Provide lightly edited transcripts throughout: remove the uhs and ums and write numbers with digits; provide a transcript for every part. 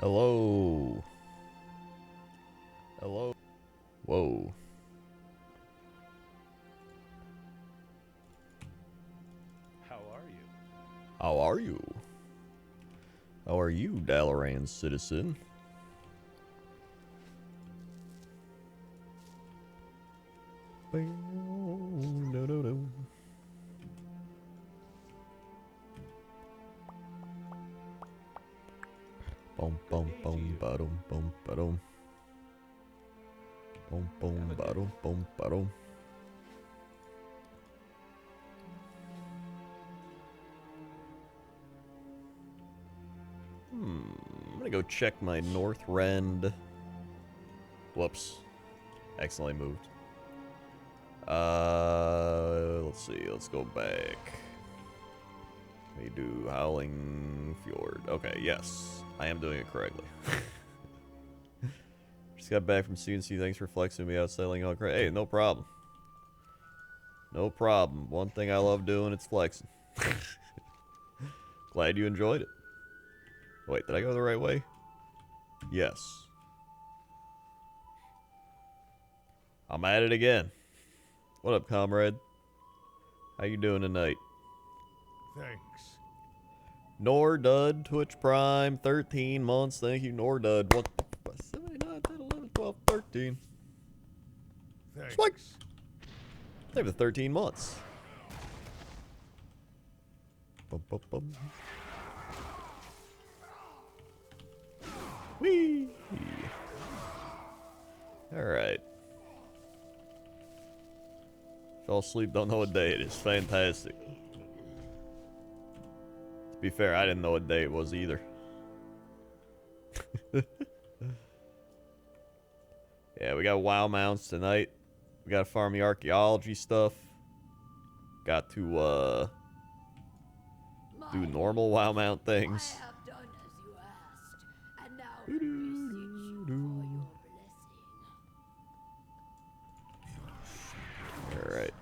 Hello. Hello. Whoa. How are you? How are you? How are you, Dalaran citizen? Boom, boom, boom, ba-dum, boom, ba-dum. Boom, boom, ba-dum, boom, ba-dum. I'm gonna go check my North Rend. Whoops. Accidentally moved. Let's see. Let's go back. We do Howling Fjord. Okay, yes. I am doing it correctly. Just got back from CNC. Thanks for flexing me out sailing all crazy. Hey, no problem. No problem. One thing I love doing, it's flexing. Glad you enjoyed it. Wait, did I go the right way? Yes. I'm at it again. What up, comrade? How you doing tonight? Thanks. Nordud, Twitch Prime, 13 months. Thank you, Nordud. What? 7, 8, 9, 10, 11, 12, 13. Thanks. It's like, maybe 13 months. Bum, bum, bum. Whee! Alright. Fell asleep, don't know what day it is. Fantastic. To be fair, I didn't know what day it was either. Yeah, we got WoW mounts tonight. We gotta farm the archaeology stuff. Got to, do normal WoW mount things. Alright.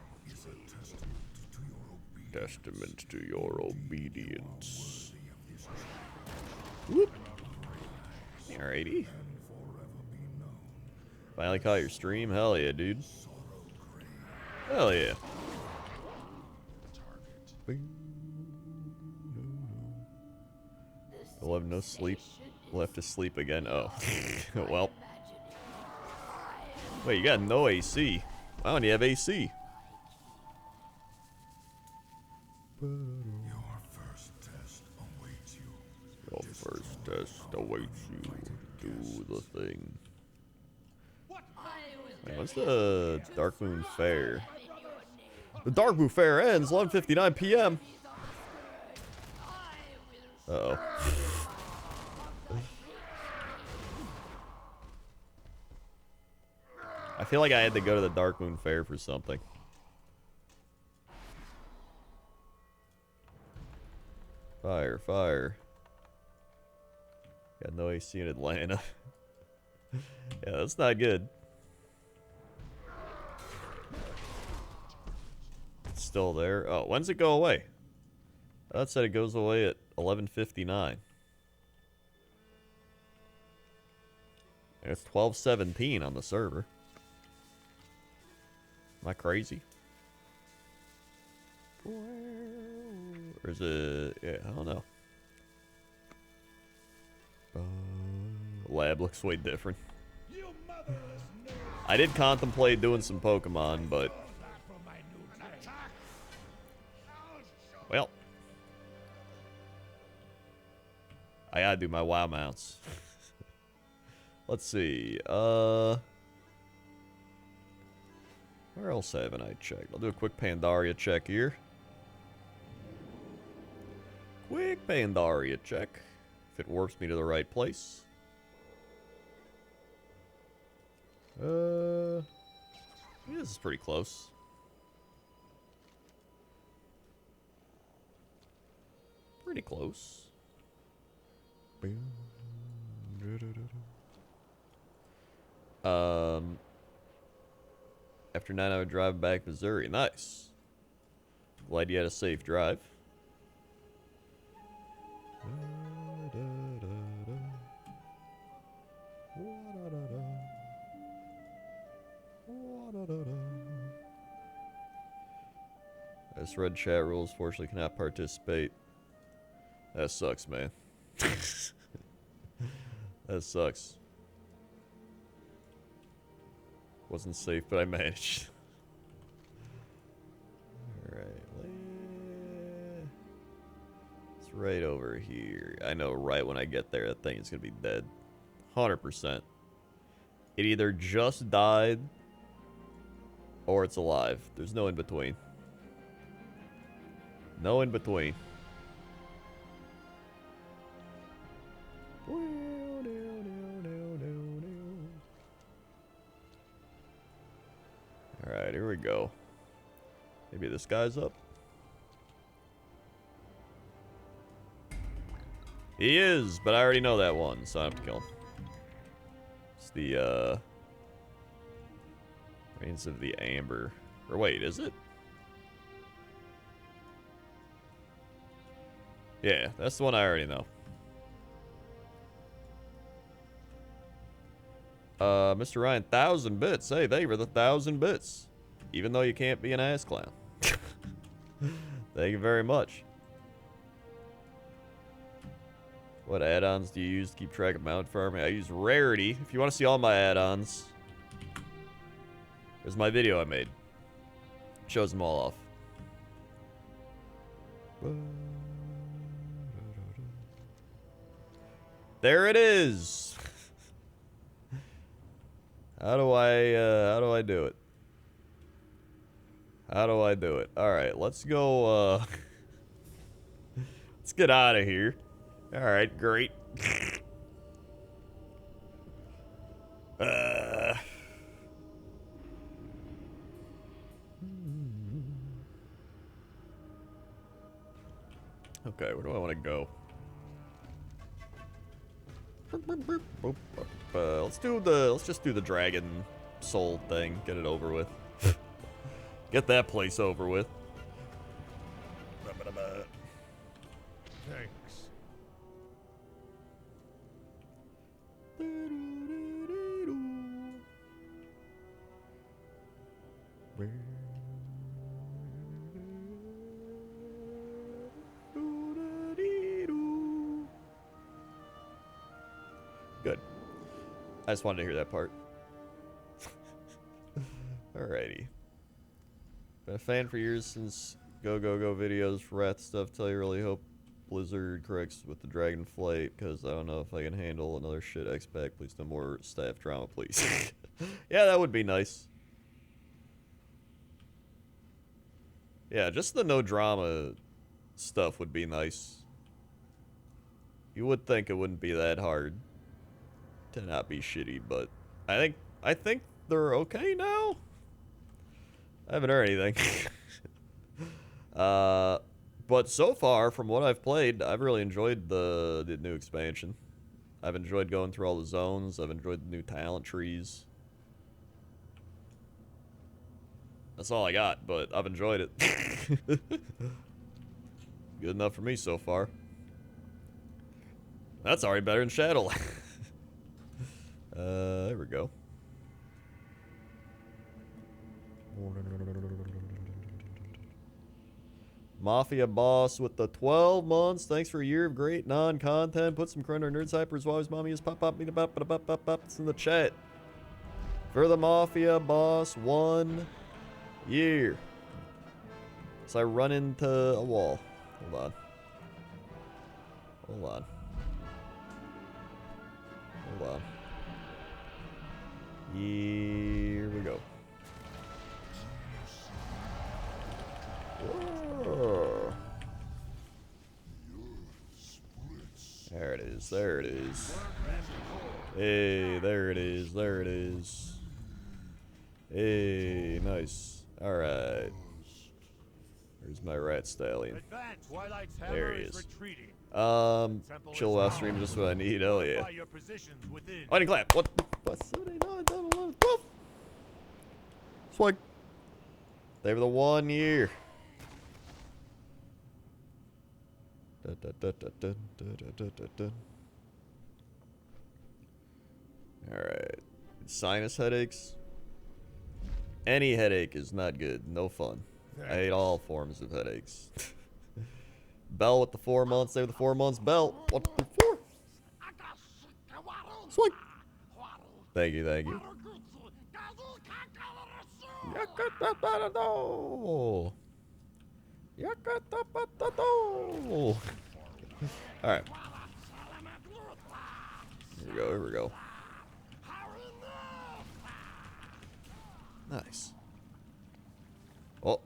Testament to your obedience. Whoop. Alrighty. Finally caught your stream? Hell yeah, dude. Hell yeah. I'll have no sleep. Left to sleep again. Oh. Well. Wait, you got no AC. Why don't you have AC? Your first test awaits you. Your first test awaits you. Do the thing. Wait, what's the Dark Moon Fair? The Dark Moon Fair ends 11:59 p.m. Uh-oh. I feel like I had to go to the Dark Moon Fair for something. Fire, fire. Got no AC in Atlanta. Yeah, that's not good. It's still there. Oh, when's it go away? That said it goes away at 11:59. And it's 12:17 on the server. Am I crazy? Or is it... Yeah, I don't know. Lab looks way different. I did contemplate doing some Pokemon, but... Well. I gotta do my WoW mounts. Let's see. Where else haven't I checked? I'll do a quick Pandaria check here. Quick Pandaria check. If it warps me to the right place. Yeah, this is pretty close. Pretty close. After 9-hour drive back to Missouri. Nice. Glad you had a safe drive. This red chat rules. Fortunately, cannot participate. That sucks, man. That sucks. Wasn't safe, but I managed. Alright. It's right over here. I know right when I get there, that thing is going to be dead. 100%. It either just died or it's alive. There's no in between. No in between. Alright, here we go. Maybe this guy's up. He is, but I already know that one, so I have to kill him. It's the, Reigns of the Amber. Or wait, is it? Yeah, that's the one I already know. Mr. Ryan, 1,000 bits. Hey, thank you for the 1,000 bits. Even though you can't be an ass clown. Thank you very much. What add-ons do you use to keep track of mount farming? I use Rarity. If you want to see all my add-ons, there's my video I made. Shows them all off. There it is. How do I do it? How do I do it? Alright, let's go, let's get out of here. Alright, great. Okay, where do I want to go? Let's just do the dragon soul thing. Get it over with. Get that place over with. Thanks. Good. I just wanted to hear that part. Alrighty. Been a fan for years since Go videos for Wrath stuff. Tell you really hope Blizzard corrects with the Dragon Flight, because I don't know if I can handle another shit X-Pack. Please no more staff drama, please. Yeah, that would be nice. Yeah, just the no drama stuff would be nice. You would think it wouldn't be that hard to not be shitty, but I think they're okay now. I haven't heard anything. But so far, from what I've played, I've really enjoyed the new expansion. I've enjoyed going through all the zones. I've enjoyed the new talent trees. That's all I got, but I've enjoyed it. Good enough for me so far. That's already better than Shadow. There we go. Mafia boss with the 12 months. Thanks for a year of great non-content. Put some Crendor Nerd Cypher as mommy is pop me the bop. It's in the chat. For the Mafia boss, 1 year. So I run into a wall. Hold on. Hold on. Hold on. Here we go. Whoa. There it is. There it is. Hey, there it is. There it is. Hey, nice. All right. There's my rat stallion. There he is. Chill while stream, just what I need. Hell yeah. I didn't clap. What? Swag. They were the 1 year. Alright. Sinus headaches. Any headache is not good. No fun. I hate all forms of headaches. Bell with the 4 months. Stay with the 4 months. Bell. 1, 2, 3, 4. Swing. Thank you, thank you. Alright. Here we go, here we go. Nice. Oh.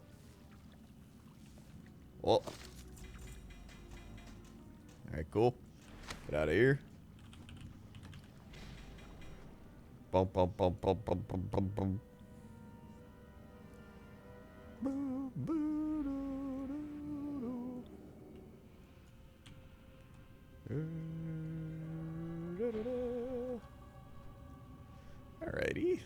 Oh. Alright, cool. Get out of here. Bum bum bum bum bum bum bum bum. Alrighty.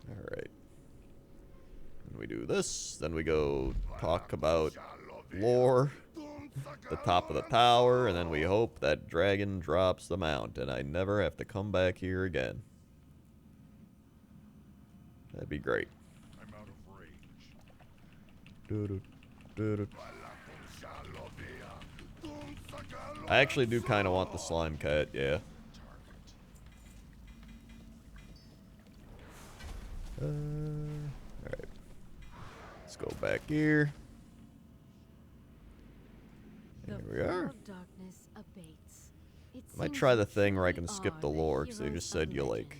Alright. Then we do this, then we go talk about lore, the top of the tower, and then we hope that dragon drops the mount and I never have to come back here again. That'd be great. I'm out of range. I actually do kind of want the slime cat, yeah. Alright. Let's go back here. Here we are. I might try the thing where I can skip the lore, because they just said you like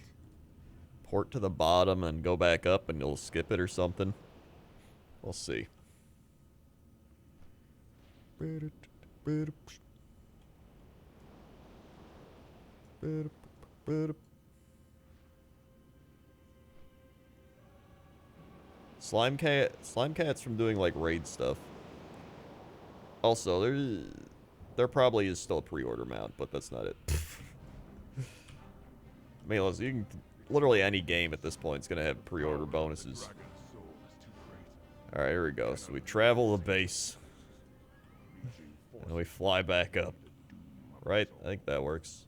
port to the bottom and go back up and you'll skip it or something. We'll see. Slime cat's from doing like raid stuff. Also, there probably is still a pre-order mount, but that's not it. I mean, listen, you can literally any game at this point is gonna have pre-order bonuses. All right, here we go. So we travel the base, and we fly back up. Right? I think that works.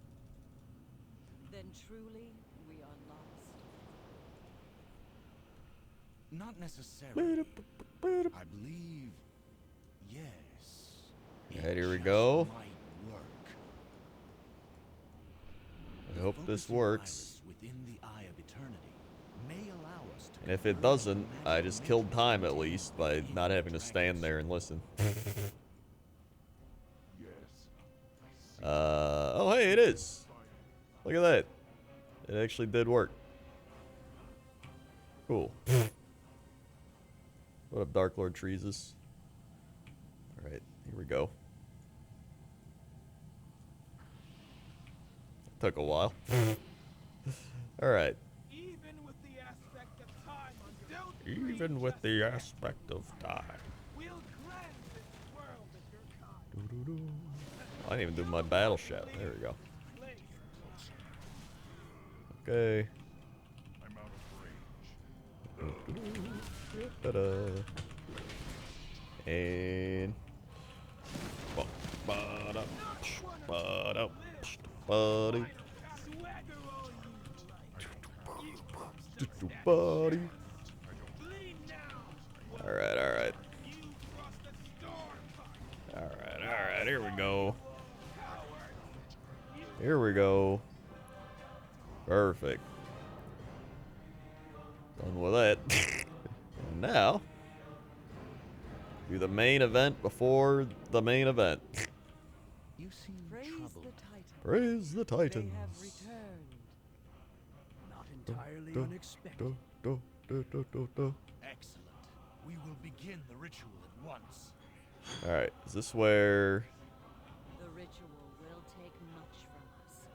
Then truly we are lost. Not necessarily. I believe, yes. Alright, here we go. Might work. I hope this works. Within the eye of eternity may allow us to And if it doesn't, I just killed time at least by not having to stand there and listen. Oh hey, it is. Look at that. It actually did work. Cool. What up, Dark Lord Treesus? Alright, here we go. Took a while. Alright. Even with the aspect of time undealt, Even with the aspect of time. we'll cleanse this world of your kind. I didn't even do my battle shout. There we go. Okay. I'm out of range. Ta-da. And ba-da, ba-da, ba-da, buddy. Alright, alright. Alright, alright, here we go. Here we go. Perfect. Done with that. And now, do the main event before the main event. You seem Praise troubled. the Titan. Praise the They Titans. have returned. Not entirely Do, unexpected. do. Excellent. We will begin the ritual at once. Alright, is this where... The ritual will take much from us,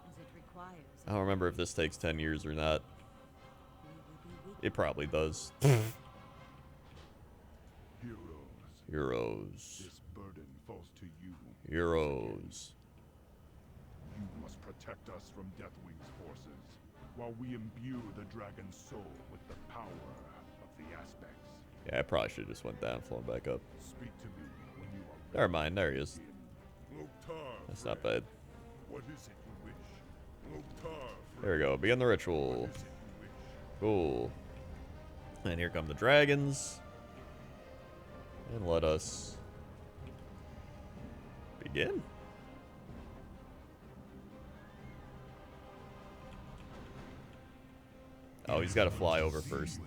as it requires. I don't remember if this takes 10 years or not. We will be with It probably does. Heroes, Heroes. this burden falls to you. Heroes. You must protect us from Deathwing's forces, while we imbue the dragon's soul with the power of the aspects. Yeah, I probably should have just went down and flown back up. Speak to me when you are ready. Never mind, there he is. Loktar, That's not friend. bad. What is it you wish? Loktar, There we go. Begin the ritual. Cool. And here come the dragons. And let us begin. Oh, he's got to fly over first.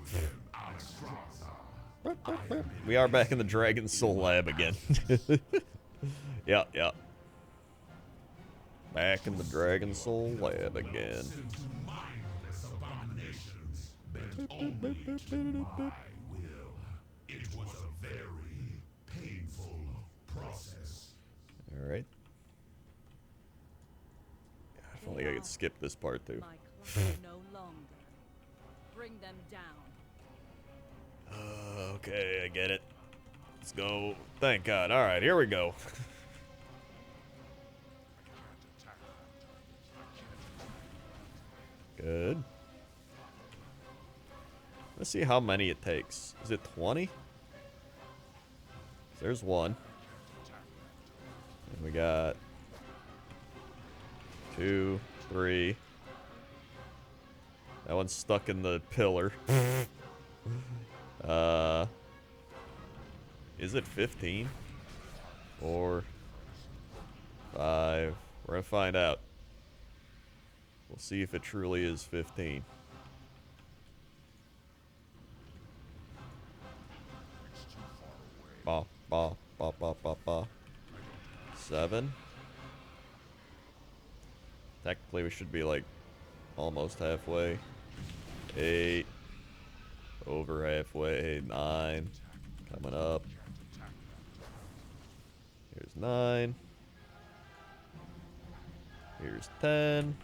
We are back in the Dragon Soul Lab again. Yeah, yeah. Back in the Dragon Soul Lab again. It was a very painful process. Alright. I feel like I could skip this part too. My client no longer. Bring them down. Okay, I get it. Let's go. Thank God. Alright, here we go. Good. Let's see how many it takes. Is it 20? There's one. And we got 2, 3. That one's stuck in the pillar. Is it 15? 4, 5. We're gonna find out. We'll see if it truly is 15. Ba, ba, ba, ba, ba, ba. 7. Technically, we should be like almost halfway. 8. Over halfway. 9. Coming up. Here's 9. Here's 10.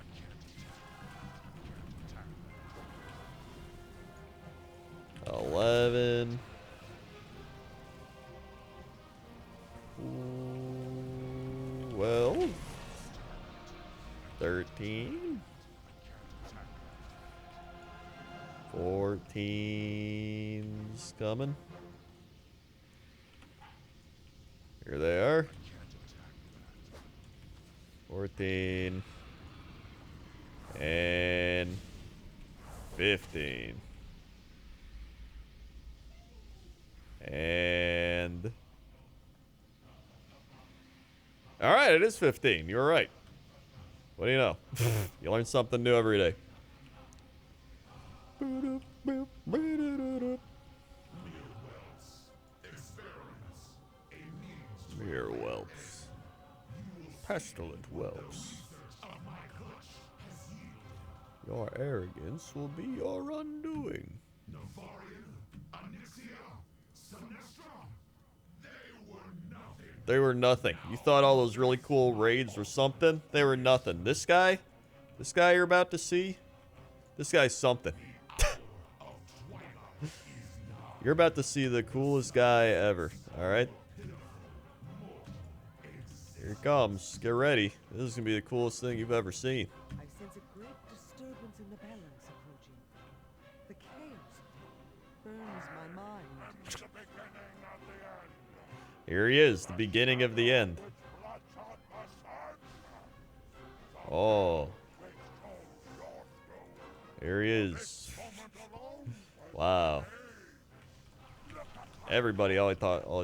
11. 12. 13. 14's coming. Here they are. 14. And 15. And... Alright, it is 15. You're right. What do you know? You learn something new every day. Mere whelps. Pestilent whelps. Your arrogance will be your undoing. They were nothing. You thought all those really cool raids were something? They were nothing. This guy you're about to see, this guy's something. You're about to see the coolest guy ever, alright? Here it comes. Get ready. This is going to be the coolest thing you've ever seen. I sense a great disturbance in the balance approaching. The chaos burns my mind. Here he is, the beginning of the end. Oh. Here he is. Wow. Everybody always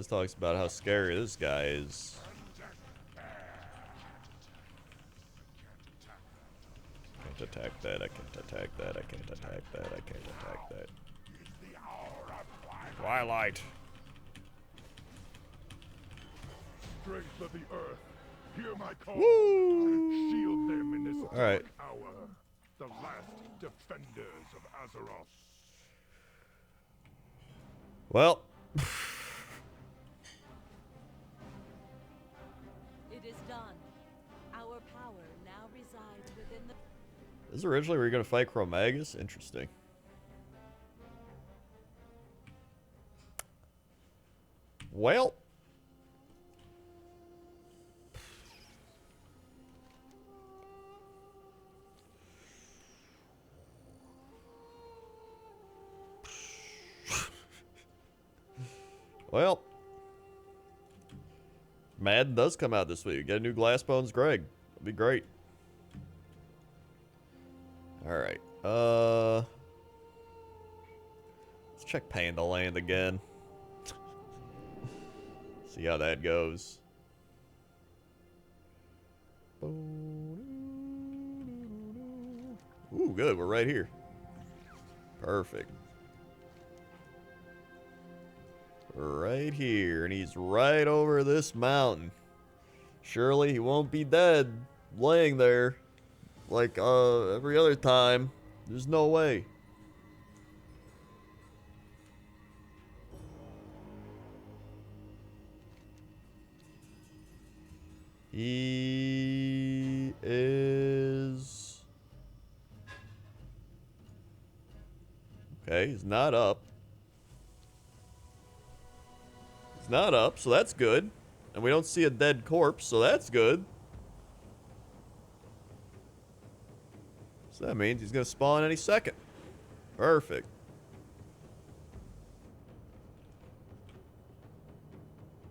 talks about how scary this guy is. Can't attack that, I can't attack that, I can't attack that, I can't attack that. Twilight. Strength of the earth, hear my call. Woo! Shield them in this All right. dark hour. The last defenders of Azeroth. Well. It is done. Our power now resides within the... This is originally we were going to fight Chromagus? Interesting. Well. Well. Madden does come out this week. Get a new Glassbones Greg. That'd be great. Alright. Let's check Panda Land again. See how that goes. Ooh, good. We're right here. Perfect. Right here. And he's right over this mountain. Surely he won't be dead laying there like every other time. There's no way. He is... Okay, he's not up. He's not up, so that's good. And we don't see a dead corpse, so that's good. So that means he's gonna spawn any second. Perfect.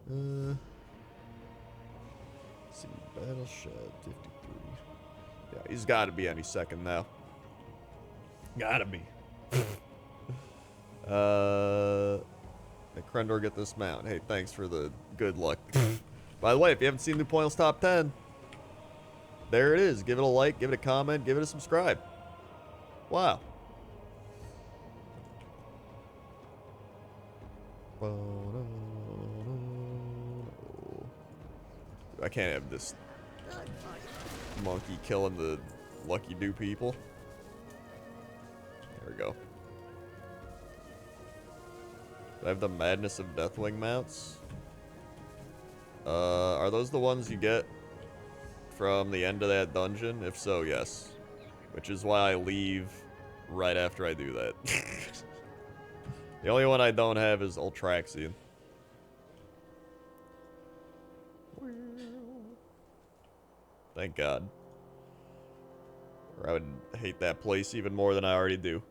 Let's see, Battle Shed 53. Yeah, he's gotta be any second now. Gotta be. Let Crendor get this mount. Hey, thanks for the good luck. By the way, if you haven't seen New Pointless Top 10, there it is. Give it a like, give it a comment, give it a subscribe. Wow. I can't have this monkey killing the lucky do people. There we go. Do I have the Madness of Deathwing mounts? Are those the ones you get from the end of that dungeon? If so, yes. Which is why I leave right after I do that. The only one I don't have is Ultraxian. Thank God. Or I would hate that place even more than I already do.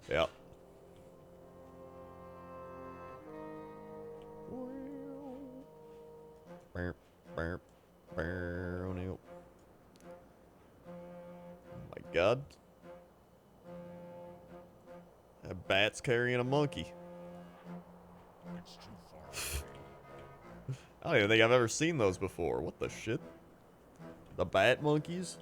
Yeah. Oh my God. That bat's carrying a monkey. It's too far away. I don't even think I've ever seen those before. What the shit? The bat monkeys?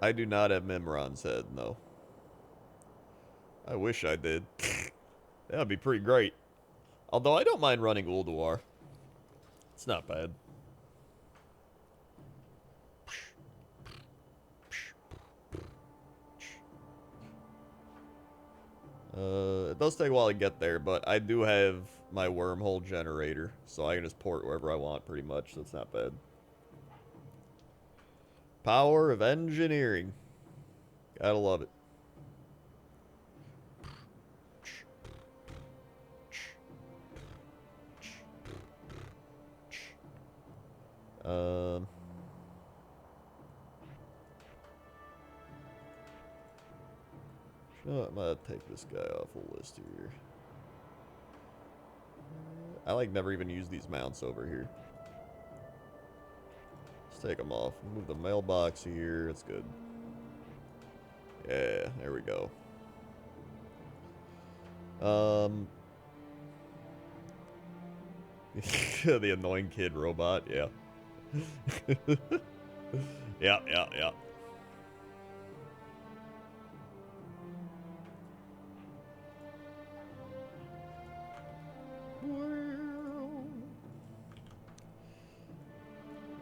I do not have Mimron's head, no. I wish I did. That would be pretty great. Although I don't mind running Ulduar. It's not bad. It does take a while to get there, but I do have my wormhole generator, so I can just port wherever I want pretty much, so it's not bad. Power of engineering. Gotta love it. I'm gonna take this guy off the list here. I like never even use these mounts over here. Let's take them off. Move the mailbox here. That's good. Yeah, there we go. The annoying kid robot, yeah. Yeah.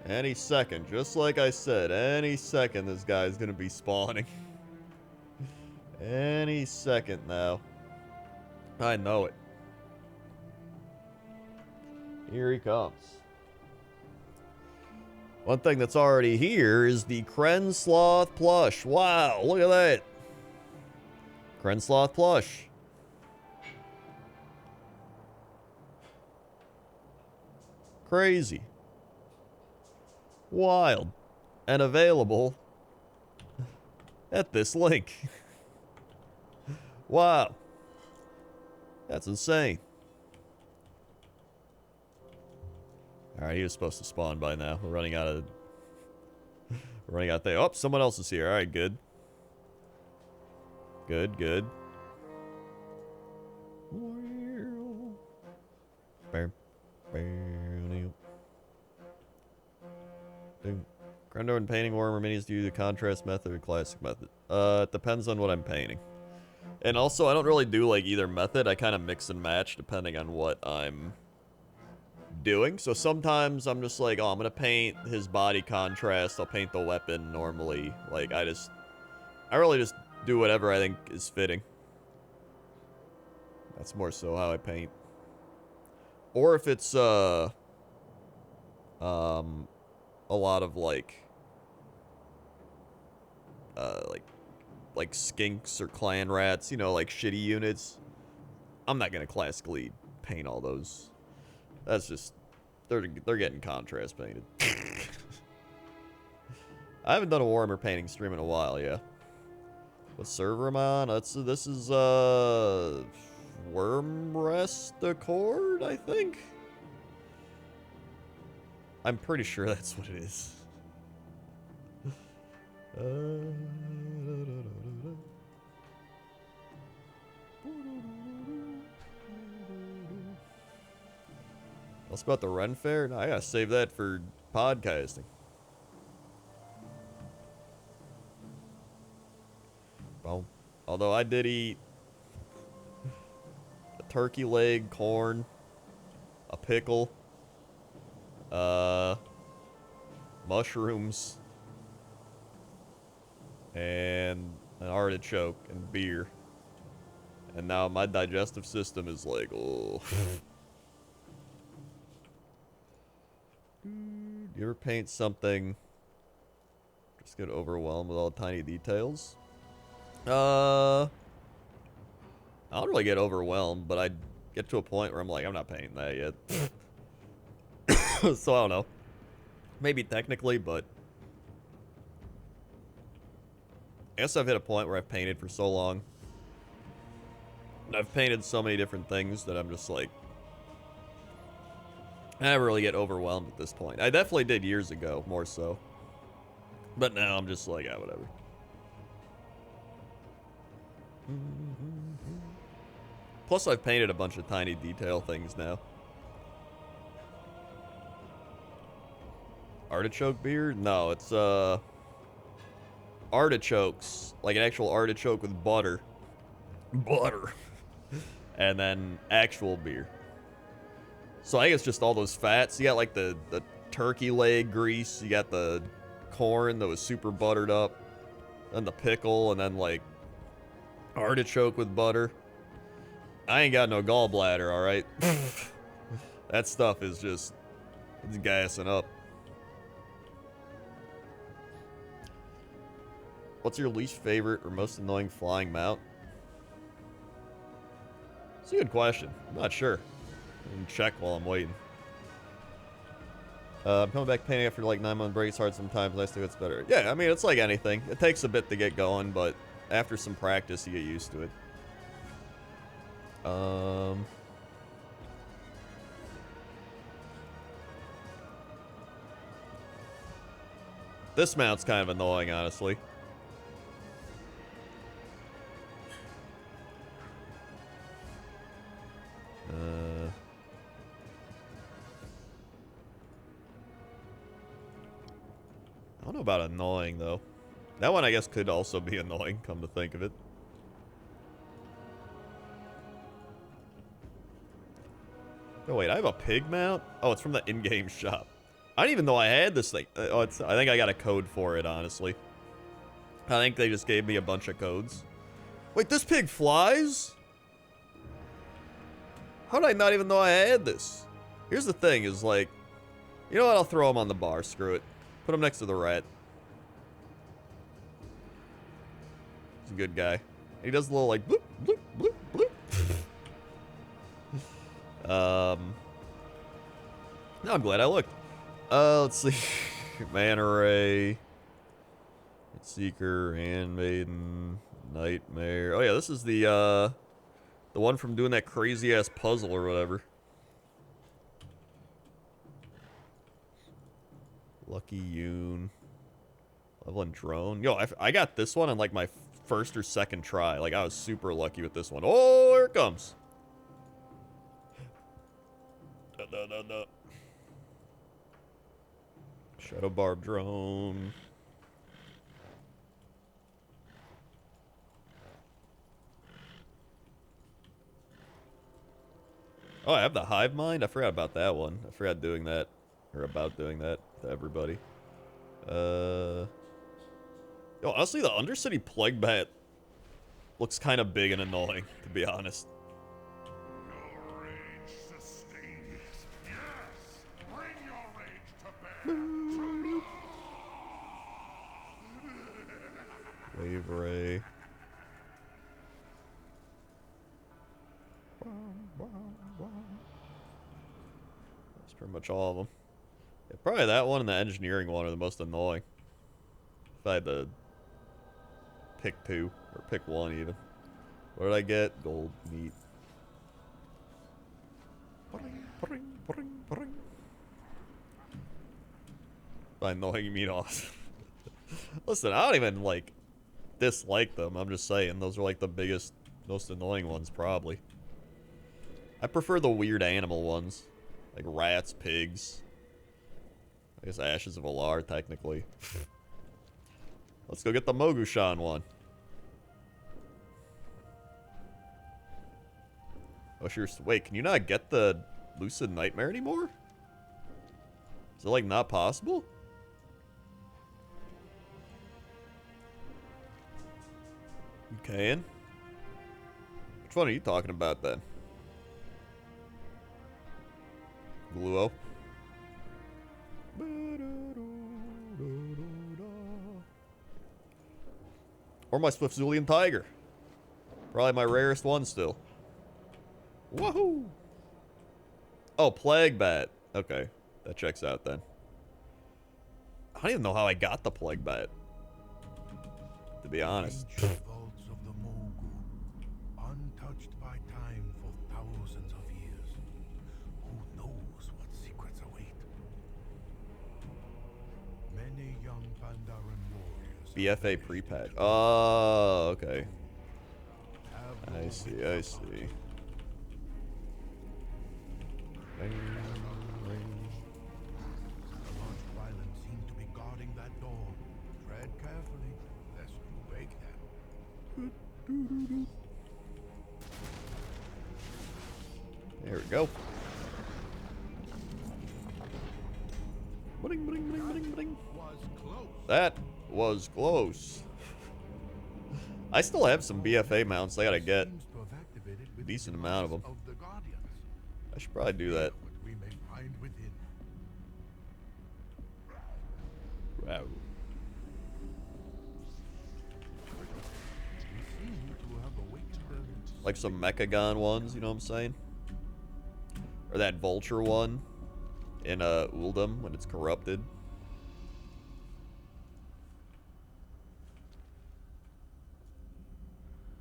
Any second, just like I said, any second this guy's gonna be spawning. Any second now. I know it. Here he comes. One thing that's already here is the Crensloth plush. Wow, look at that. Crensloth plush. Crazy. Wild. And available at this link. Wow. That's insane. Alright, he was supposed to spawn by now. We're running out of... We're running out there. Oh, someone else is here. Alright, good. Good, good. Crendor and painting worm or minis do you the contrast method or classic method? It depends on what I'm painting. And also, I don't really do like either method. I kind of mix and match depending on what I'm doing. So sometimes I'm just like, oh, I'm gonna paint his body contrast. I'll paint the weapon normally. Like I really just do whatever I think is fitting. That's more so how I paint. Or if it's a lot of like skinks or clan rats, you know, like shitty units. I'm not gonna classically paint all those. That's just they're getting contrast painted. I haven't done a Warhammer painting stream in a while, yeah. What server am I on? This is Wormrest Accord, I think. I'm pretty sure that's what it is. What's about the Ren Fair? No, I gotta save that for podcasting. Well, although I did eat a turkey leg, corn, a pickle, mushrooms, and an artichoke and beer. And now my digestive system is like, oh. Do you ever paint something, just get overwhelmed with all the tiny details? I don't really get overwhelmed, but I get to a point where I'm like, I'm not painting that yet. So I don't know. Maybe technically, but I guess I've hit a point where I've painted for so long. And I've painted so many different things that I'm just like, I never really get overwhelmed at this point. I definitely did years ago, more so. But now I'm just like, yeah, whatever. Plus I've painted a bunch of tiny detail things now. Artichoke beer? No, it's artichokes. Like an actual artichoke with butter. Butter. And then actual beer. So I think it's just all those fats. You got like the turkey leg grease. You got the corn that was super buttered up. And the pickle. And then like artichoke with butter. I ain't got no gallbladder, alright? That stuff is just, it's gassing up. What's your least favorite or most annoying flying mount? It's a good question. I'm not sure. I can check while I'm waiting. I'm coming back painting after like 9-month break. It's hard sometimes. I think it's better. Yeah, I mean, it's like anything. It takes a bit to get going, but after some practice, you get used to it. This mount's kind of annoying, honestly. I don't know about annoying, though. That one, I guess, could also be annoying, come to think of it. Oh, wait, I have a pig mount? Oh, it's from the in-game shop. I didn't even know I had this thing. I think I got a code for it, honestly. I think they just gave me a bunch of codes. Wait, this pig flies? How did I not even know I had this? Here's the thing, is like... You know what, I'll throw him on the bar, screw it. Put him next to the rat. He's a good guy. He does a little like bloop, bloop, bloop, bloop. No, I'm glad I looked. Let's see. Man Array. Seeker, Handmaiden, Nightmare. Oh yeah, this is the The one from doing that crazy ass puzzle or whatever. Lucky Yoon. Leveling drone. Yo, I got this one on like my first or second try. Like I was super lucky with this one. Oh, here it comes. Da. Shadow barb drone. Oh, I have the hive mind? I forgot about that one. I forgot doing that. Or about doing that to everybody. Yo, honestly, the Undercity Plague Bat looks kind of big and annoying, to be honest. Your rage sustains. Yes! Bring your rage to bear. Wave Ray. That's pretty much all of them. Yeah, probably that one and the engineering one are the most annoying. If I had to pick two, or pick one even. What did I get? Gold meat. By annoying meat off. Listen, I don't even, like, dislike them. I'm just saying, those are, like, the biggest, most annoying ones, probably. I prefer the weird animal ones. Like rats, pigs. I guess Ashes of Alar, technically. Let's go get the Mogushan one. Oh, sure. Wait, can you not get the Lucid Nightmare anymore? Is it, like, not possible? You can? Which one are you talking about, then? Gluo. Or my Swift Zulian Tiger. Probably my rarest one still. Woohoo! Oh, Plague Bat. Okay, that checks out then. I don't even know how I got the Plague Bat, to be honest. Ancient vaults of the Mogu, untouched by time for thousands of years. Who knows what secrets await? Many young Pandaren warriors. BFA pre-patch. Oh, okay. I see, I see. The large violence seem to be guarding that door. Tread carefully, lest you wake them. There we go. Bling, bling, bling, bling, bling. Was close. That was close. I still have some BFA mounts I gotta get. Seems to have activated A with decent the amount of them. demise the Guardians. I should probably do that. What we may find within. Wow. We seem to have awakened Like some Mechagon ones, you know what I'm saying? Or that Vulture one in Uldum when it's corrupted.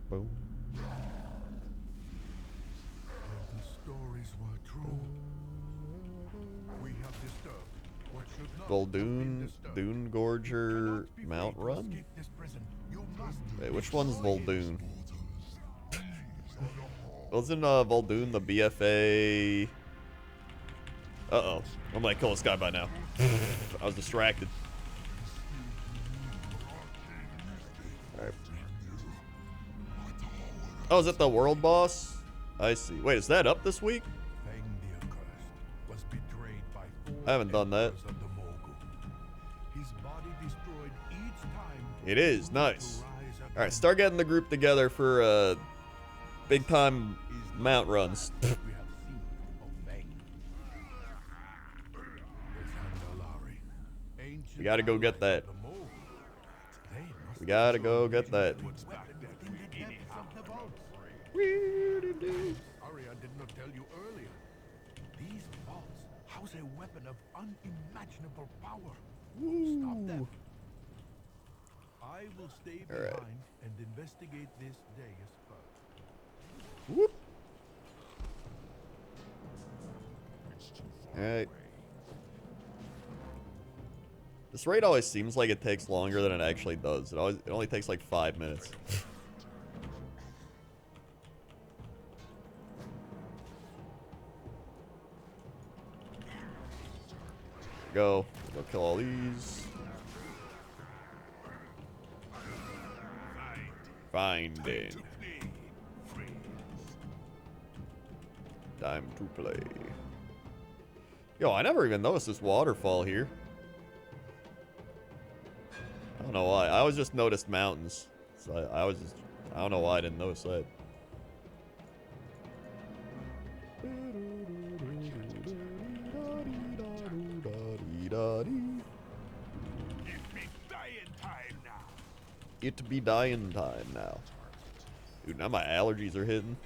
Boom. the stories were true. We have disturbed what should not have been Voldoon, disturbed. Dune You Gorger, cannot be Mount free to Run? escape this prison. You must Wait, which one's destroy it. Voldoon? Wasn't Voldoon the BFA? Uh-oh. I'm gonna kill this guy by now. I was distracted. Alright. Oh, is that the world boss? I see. Wait, is that up this week? Feng the Accursed was betrayed by four I haven't done that. emperors of the Mogu. His body destroyed each time. It is. to Nice. rise Alright, again. start getting the group together for big time Is not mount runs. that we have seen of Feng. The Thandalari, ancient We gotta go get allies that. of the Mogu. They must We gotta have go shown get that. within the depths of the vaults. Arya did not tell you earlier. These vaults house a weapon of unimaginable power. Stop them. I will stay All right. behind and investigate this dais first. Whoop. Alright. This raid always seems like it takes longer than it actually does. It only takes like 5 minutes. Go kill all these. Finding. Time to play. Yo, I never even noticed this waterfall here. I don't know why. I always just noticed mountains. So I don't know why I didn't notice that. It be dying time now. Dude, now my allergies are hitting.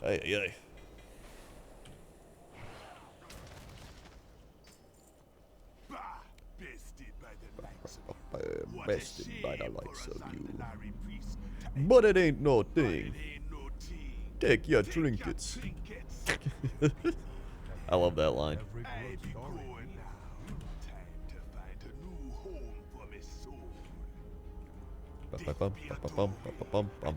Hey, hey. Bested by the likes of you. But it ain't no thing. Take your trinkets. I love that line. Bum, bum, bum, bum, bum.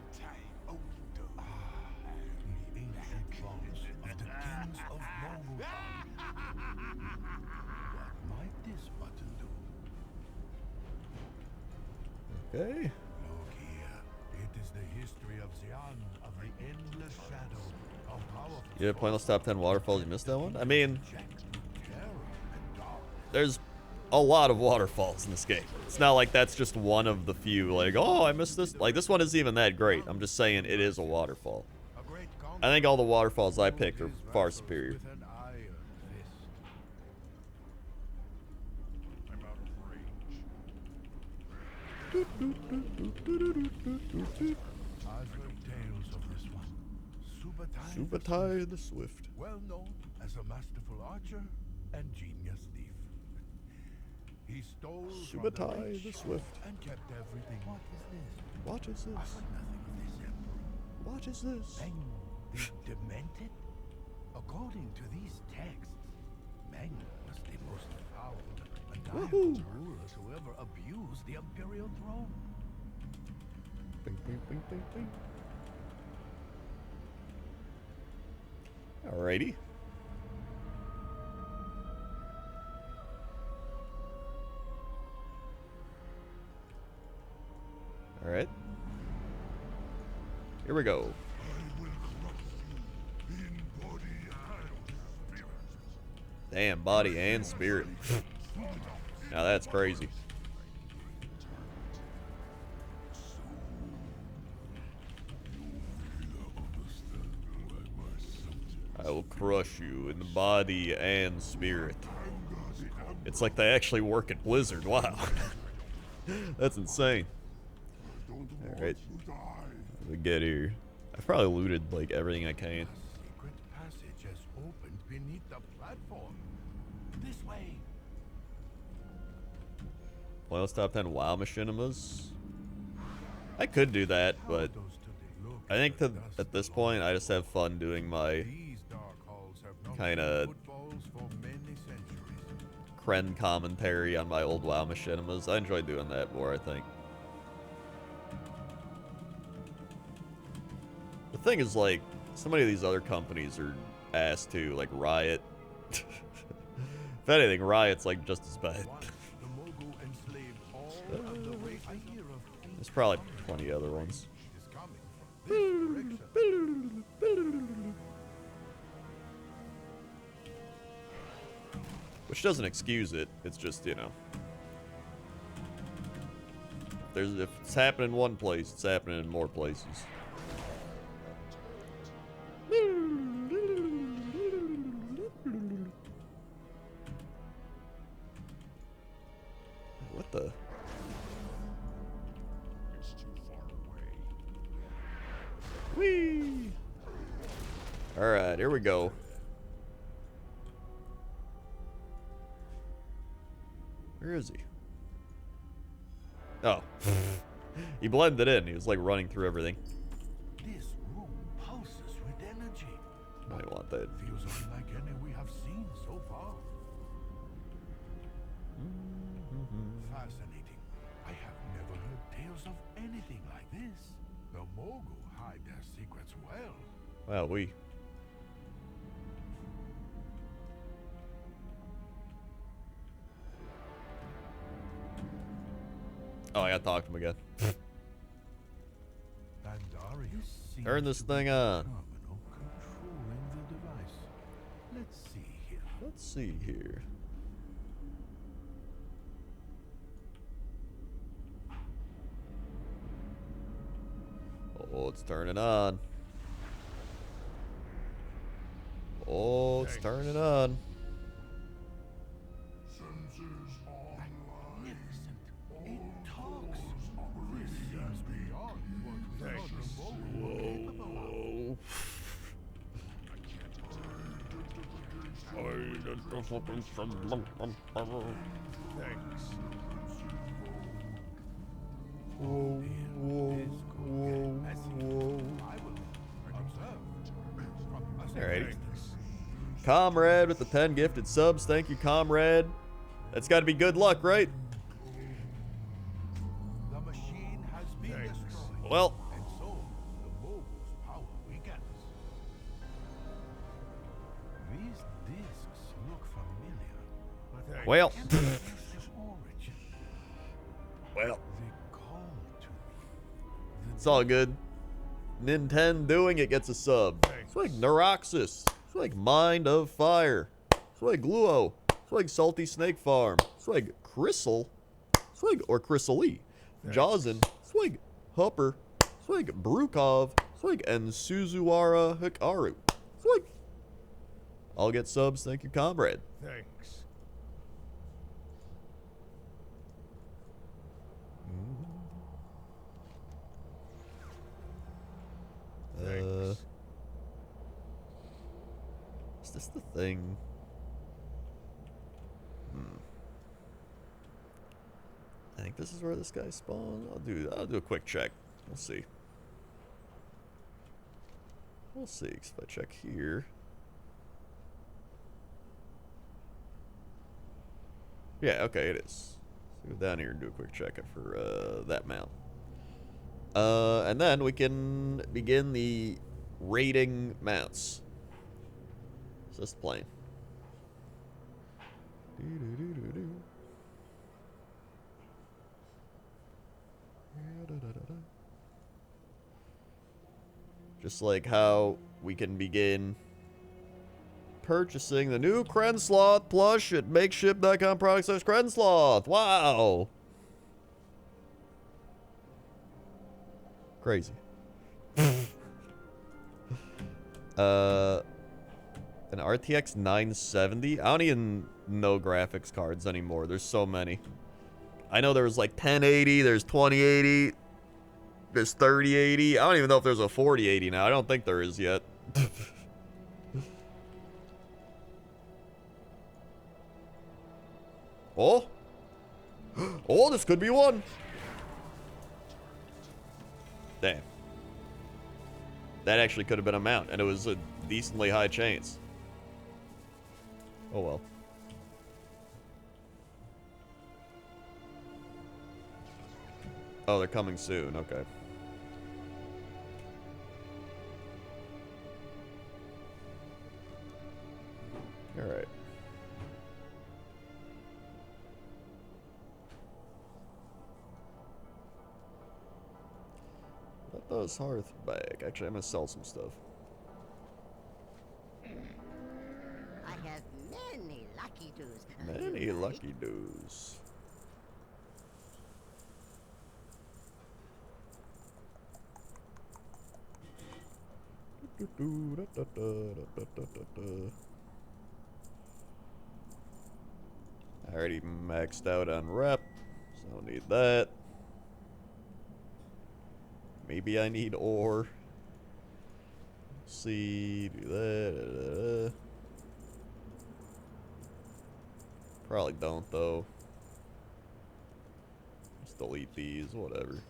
Okay. Look here. It is the history of Xian, of the endless shadow, how powerful. Yeah, pointless top 10 waterfalls. You missed that one? I mean, there's a lot of waterfalls in this game. It's not like that's just one of the few. Like, oh, I missed this. Like, this one isn't even that great. I'm just saying it is a waterfall. I think all the waterfalls I picked are far superior. I've heard tales of this one. Subutai the Swift. Well known as a masterful archer and genius thief. He stole from the Subutai rich the Swift. and kept everything. What is this? I've heard nothing of this emperor. What is this? Meng the Demented? According to these texts, Meng was the most foul and Woohoo! direful rulers who ever abused the imperial throne. Bing, bing, bing, bing, bing. Alrighty. Alright. Here we go. Damn, body and spirit. Now that's crazy. I will crush you in the body and spirit. It's like they actually work at Blizzard. Wow. That's insane. Alright. What do we get here? I've probably looted like everything I can. A secret passage has opened beneath the platform. This way. Pointless top 10 WoW machinimas. I could do that, but I think that at this point I just have fun doing my kinda Kren commentary on my old WoW machinimas. I enjoy doing that more, I think. The thing is, like, so many of these other companies are ass too, like Riot. If anything, Riot's like just as bad. There's probably plenty of other ones. Which doesn't excuse it. It's just, you know. If it's happening in one place, it's happening in more places. What the? It's too far away. Whee! Alright, here we go. Where is he? Oh. He blended in. He was like running through everything. This room pulses with energy. Wait, content. Feels unlike any we have seen so far. Fascinating. I have never heard tales of anything like this. The Mogu hide their secrets well. Well, we. Oh, I gotta talk to him again. Thaldraszus seems Turn this to be thing on. terminal controlling the device. Let's see here. Let's see here. Oh, it's turning on. Oh, it's turning on. Sensors online. Magnificent. It talks. This seems beyond what we thought the Mogu were capable of. Whoa. Thanks. Whoa, whoa, whoa, whoa. I will observe. From a Alrighty. Thanks. Comrade with the 10 gifted subs. Thank you, comrade. That's got to be good luck, right? The machine has been Thanks. destroyed. Well, And so, the Mogu's power weakens. These discs look familiar. Thanks. well, Can't trace their origin. well. They call to me. It's all good. Nintendo doing it gets a sub. It's like Neuroxys. It's like Mind of Fire. It's like Gluo. It's like Salty Snake Farm. It's like Crystal. It's like or Chrysalie. Jawsin. It's like Hupper. It's like Brukov. It's like and Suzuwara Hikaru. It's like I'll get subs. Thank you, comrade. Thanks. Thanks. Is this the thing? I think this is where this guy spawned. I'll do a quick check. We'll see. We'll see. 'Cause if I check here. Yeah, okay, it is. Let's go down here and do a quick check for that mount. And then we can begin the rating mounts. So that's the plan. Just like how we can begin purchasing the new Crensloth plush at makeship.com /Crensloth. Wow. Crazy. An RTX 970? I don't even know graphics cards anymore. There's so many. I know there was like 1080, there's 2080, there's 3080. I don't even know if there's a 4080 now. I don't think there is yet. Oh. Oh, this could be one. Damn. That actually could have been a mount, and it was a decently high chance. Oh well. Oh, they're coming soon. Okay. All right. Let those hearth back. Actually, I'm gonna sell some stuff. I have many lucky doos. Many lucky doos. I already maxed out on rep, so I don't need that. Maybe I need ore. See, do that. Probably don't though. Just delete these, whatever.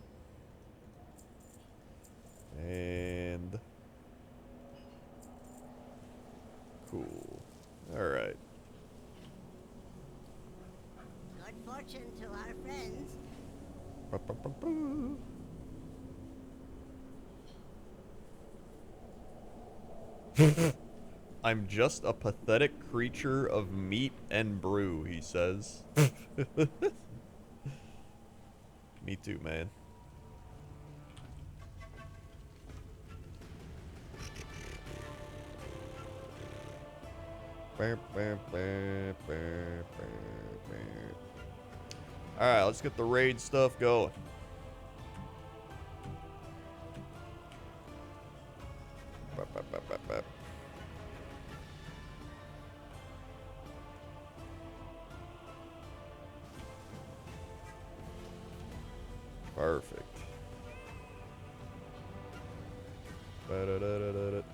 fortune to our friends. I'm just a pathetic creature of meat and brew, he says. Me too, man. Alright, let's get the raid stuff going. Perfect. If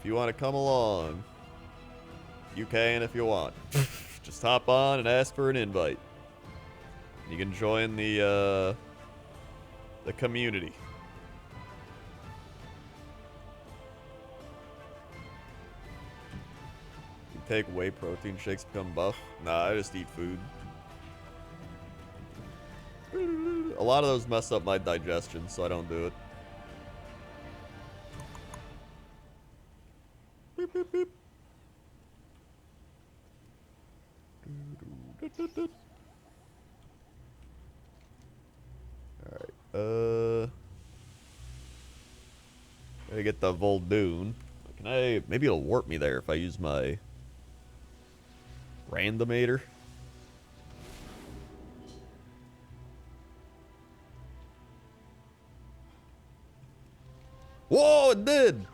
you want to come along, you can if you want. Just hop on and ask for an invite. You can join the community. You take whey protein shakes, become buff. Nah, I just eat food. A lot of those mess up my digestion, so I don't do it. Beep, beep, beep. Alright, gotta get the Voldoon. Can I, maybe it'll warp me there if I use my randomator. Whoa, it did!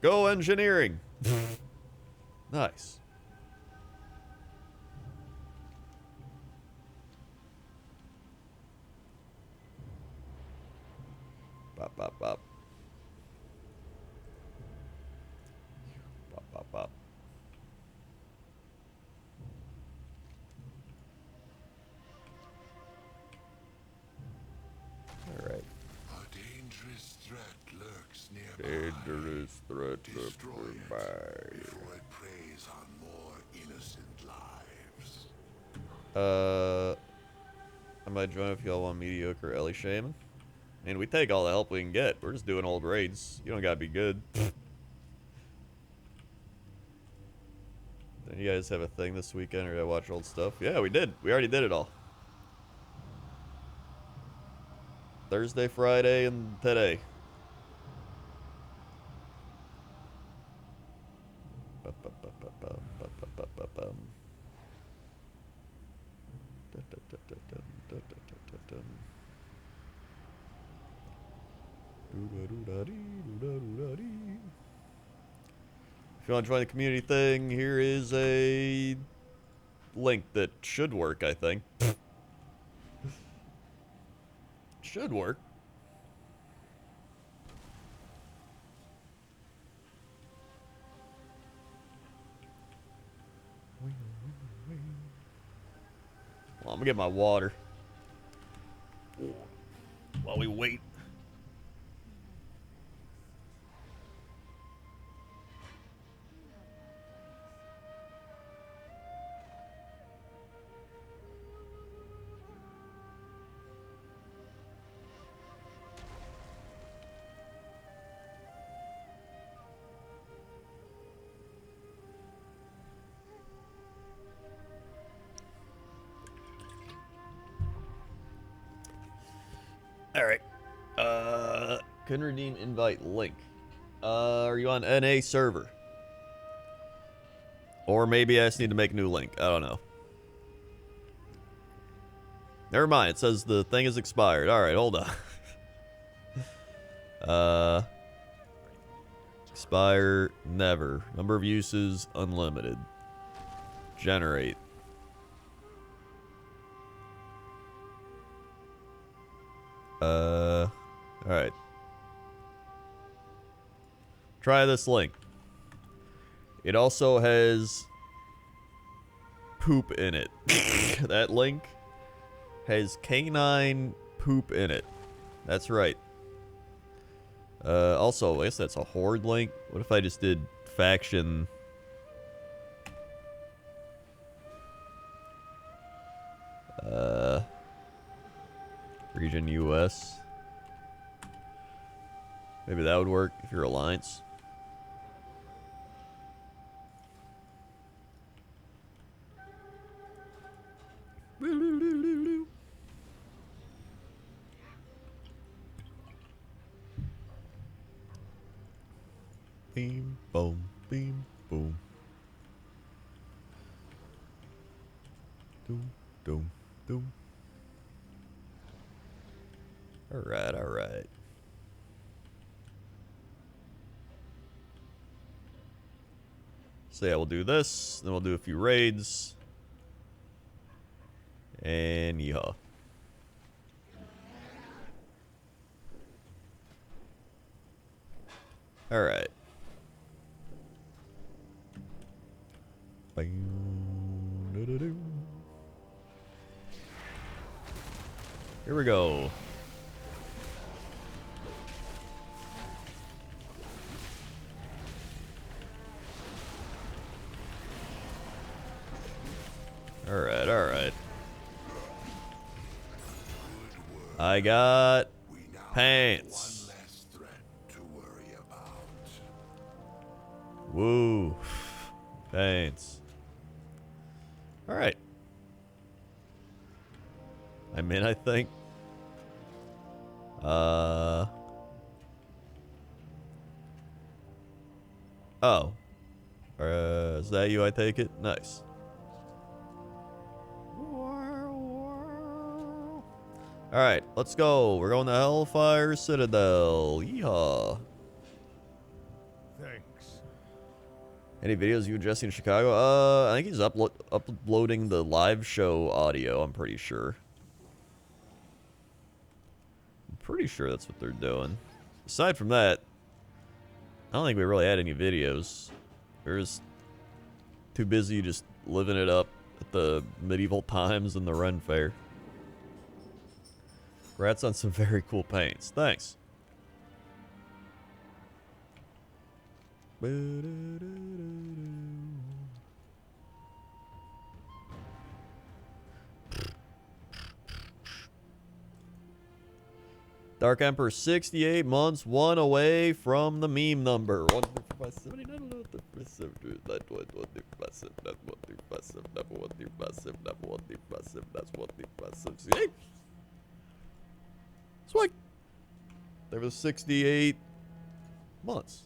Go engineering! Nice. Bop, bop, bop. Bop, bop, bop. Alright. A dangerous threat lurks nearby. Dangerous threat Destroy it nearby. before it preys on more innocent lives. I might join if y'all want mediocre Ellie Shaman. I mean, we take all the help we can get. We're just doing old raids. You don't gotta be good. Then you guys have a thing this weekend, or did I watch old stuff? Yeah, we did. We already did it all. Thursday, Friday, and today. If you want to join the community thing, here is a link that should work, I think. Should work. Well, I'm gonna get my water while we wait. Alright. Couldn't redeem invite link. Are you on NA server? Or maybe I just need to make a new link. I don't know. Never mind. It says the thing is expired. Alright, hold on. Expire never. Number of uses unlimited. Generate. Alright. Try this link. It also has poop in it. That link has canine poop in it. That's right. Also, I guess that's a horde link. What if I just did faction? Region US. Maybe that would work if you're Alliance. Beam, boom, beam, boom. Doom, doom, doom. Alright, alright. So yeah, we'll do this, then we'll do a few raids. And yeehaw. Alright. Here we go. Alright, alright. I got pants. Woo. Pants. Alright. I'm in, I think. Oh. Is that you, I take it? Nice. Alright, let's go. We're going to Hellfire Citadel. Yeehaw. Thanks. Any videos you and Jesse in Chicago? I think he's uploading the live show audio, I'm pretty sure. I'm pretty sure that's what they're doing. Aside from that, I don't think we really had any videos. We're just too busy just living it up at the medieval times and the Ren Fair. Congrats on some very cool paints. Thanks. Dark Emperor 68 months, one away from the meme number. 1 Sweet. There was 68 months.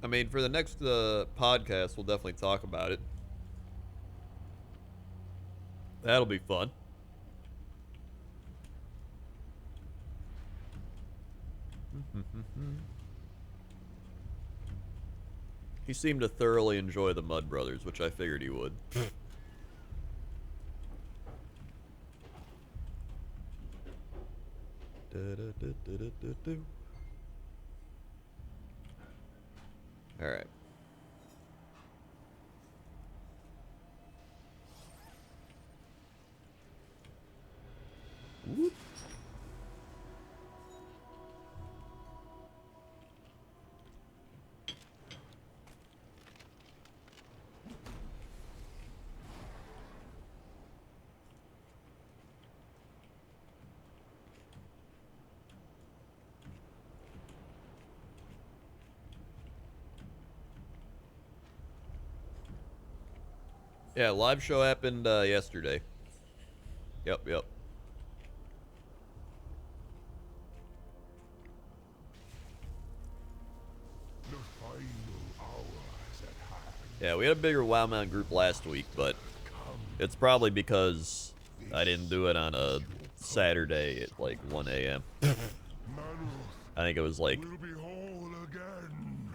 I mean, for the next podcast, we'll definitely talk about it. That'll be fun. He seemed to thoroughly enjoy the Mud Brothers, which I figured he would. All right. Whoop. Yeah, live show happened yesterday. Yep. The final hour is at hand. Yeah, we had a bigger WoW Mountain group last week, but it's probably because I didn't do it on a Saturday at like 1 a.m. I think it was like We'll be whole again.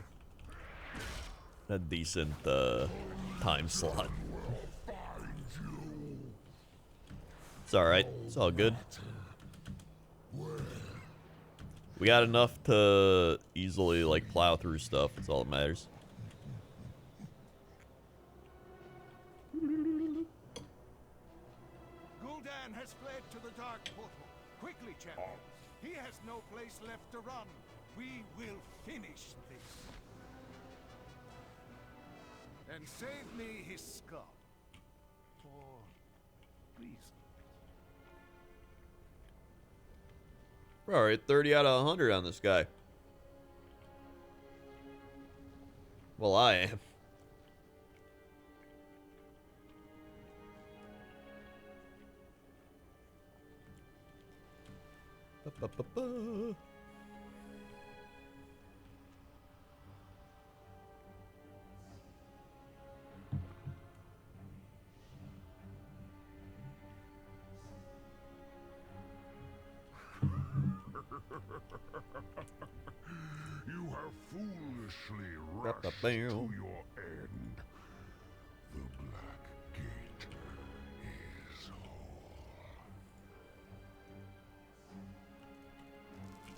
a decent time slot. It's alright. It's all good. Where We got enough to easily, like, plow through stuff. That's all that matters. Gul'dan has fled to the Dark Portal. Quickly, champions. He has no place left to run. We will finish this. And save me his skull. For reasons. We're alright, 30 out of 100 on this guy. Well, I am. Ba-ba-ba-ba. You have foolishly rushed to Ba-ba-bam. your end. The Black Gate is whole.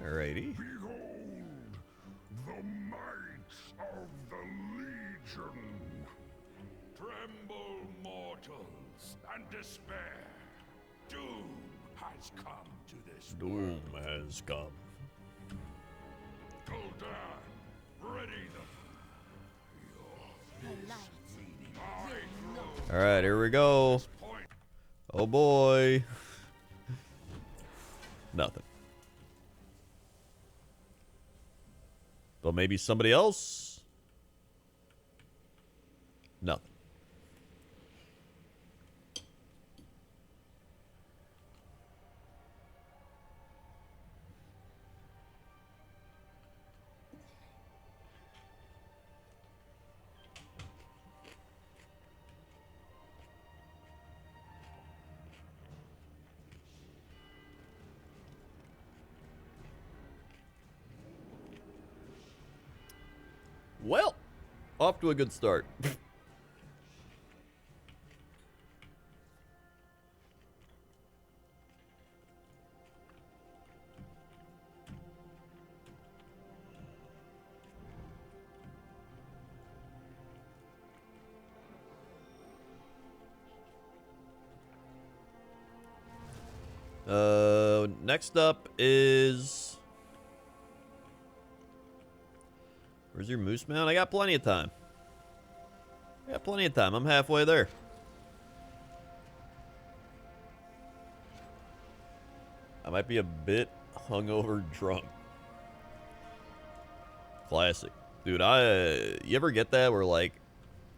Alrighty. Behold the might of the Legion. Tremble, mortals, and despair. Doom has come to this Doom has come. Gul'dan, ready The light Alright, here we go. the point. Oh boy. Nothing. But maybe somebody else? Nothing. Well, off to a good start. Next up is... Where's your moose mount? I got plenty of time. I got plenty of time. I'm halfway there. I might be a bit hungover drunk. Classic. Dude, you ever get that where like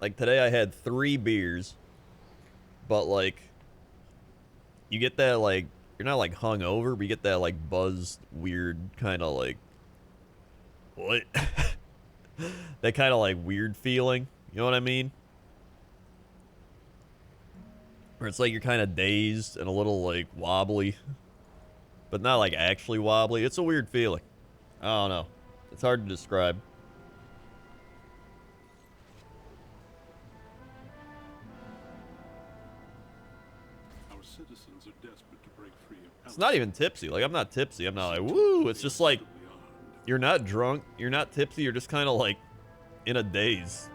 today I had 3 beers, but like you get that like you're not like hungover, but you get that like buzzed weird kind of like what? That kind of like weird feeling, you know what I mean? Where it's like you're kind of dazed and a little like wobbly, but not like actually wobbly. It's a weird feeling. I don't know. It's hard to describe. Our citizens are desperate to break free of It's not even tipsy. Like, I'm not tipsy. I'm not like, woo. It's just like, you're not drunk. You're not tipsy. You're just kind of like in a daze.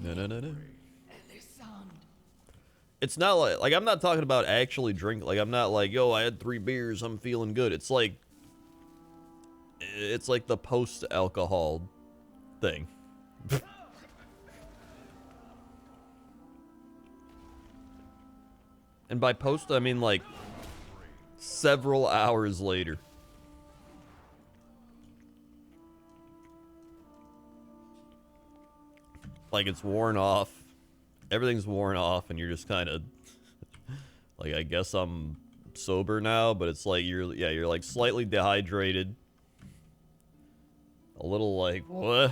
No. It's not like I'm not talking about actually drink. Like, I'm not like, yo, I had 3 beers, I'm feeling good. It's like the post-alcohol thing. And by post, I mean like several hours later. Like, it's worn off. Everything's worn off, and you're just kind of like, I guess I'm sober now, but it's like you're like slightly dehydrated. A little like, what?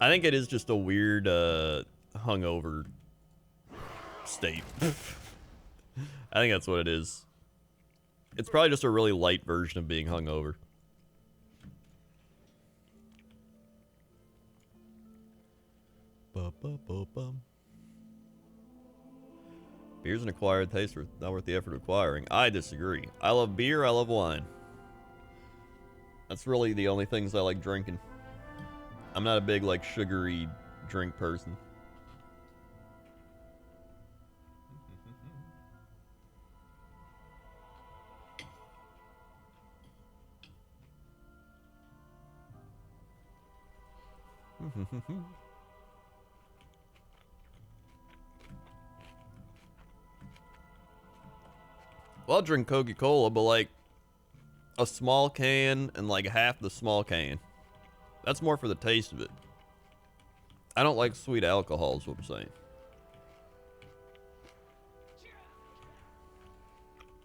I think it is just a weird hungover state. I think that's what it is. It's probably just a really light version of being hungover. Beer's an acquired taste, not worth the effort of acquiring. I disagree. I love beer, I love wine. That's really the only things I like drinking. I'm not a big, like, sugary drink person. Well, I'll drink Coca-Cola, but like a small can and like half the small can. That's more for the taste of it. I don't like sweet alcohol is what I'm saying.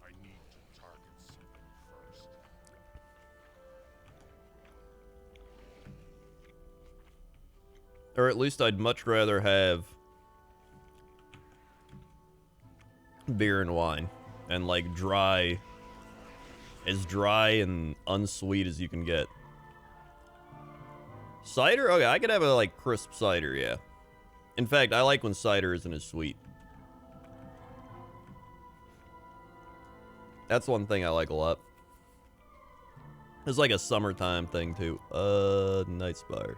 I need to target something first. Or at least I'd much rather have beer and wine. And like as dry and unsweet as you can get. Cider? Okay, I could have a like crisp cider, yeah. In fact, I like when cider isn't as sweet. That's one thing I like a lot. It's like a summertime thing too. Night Spire.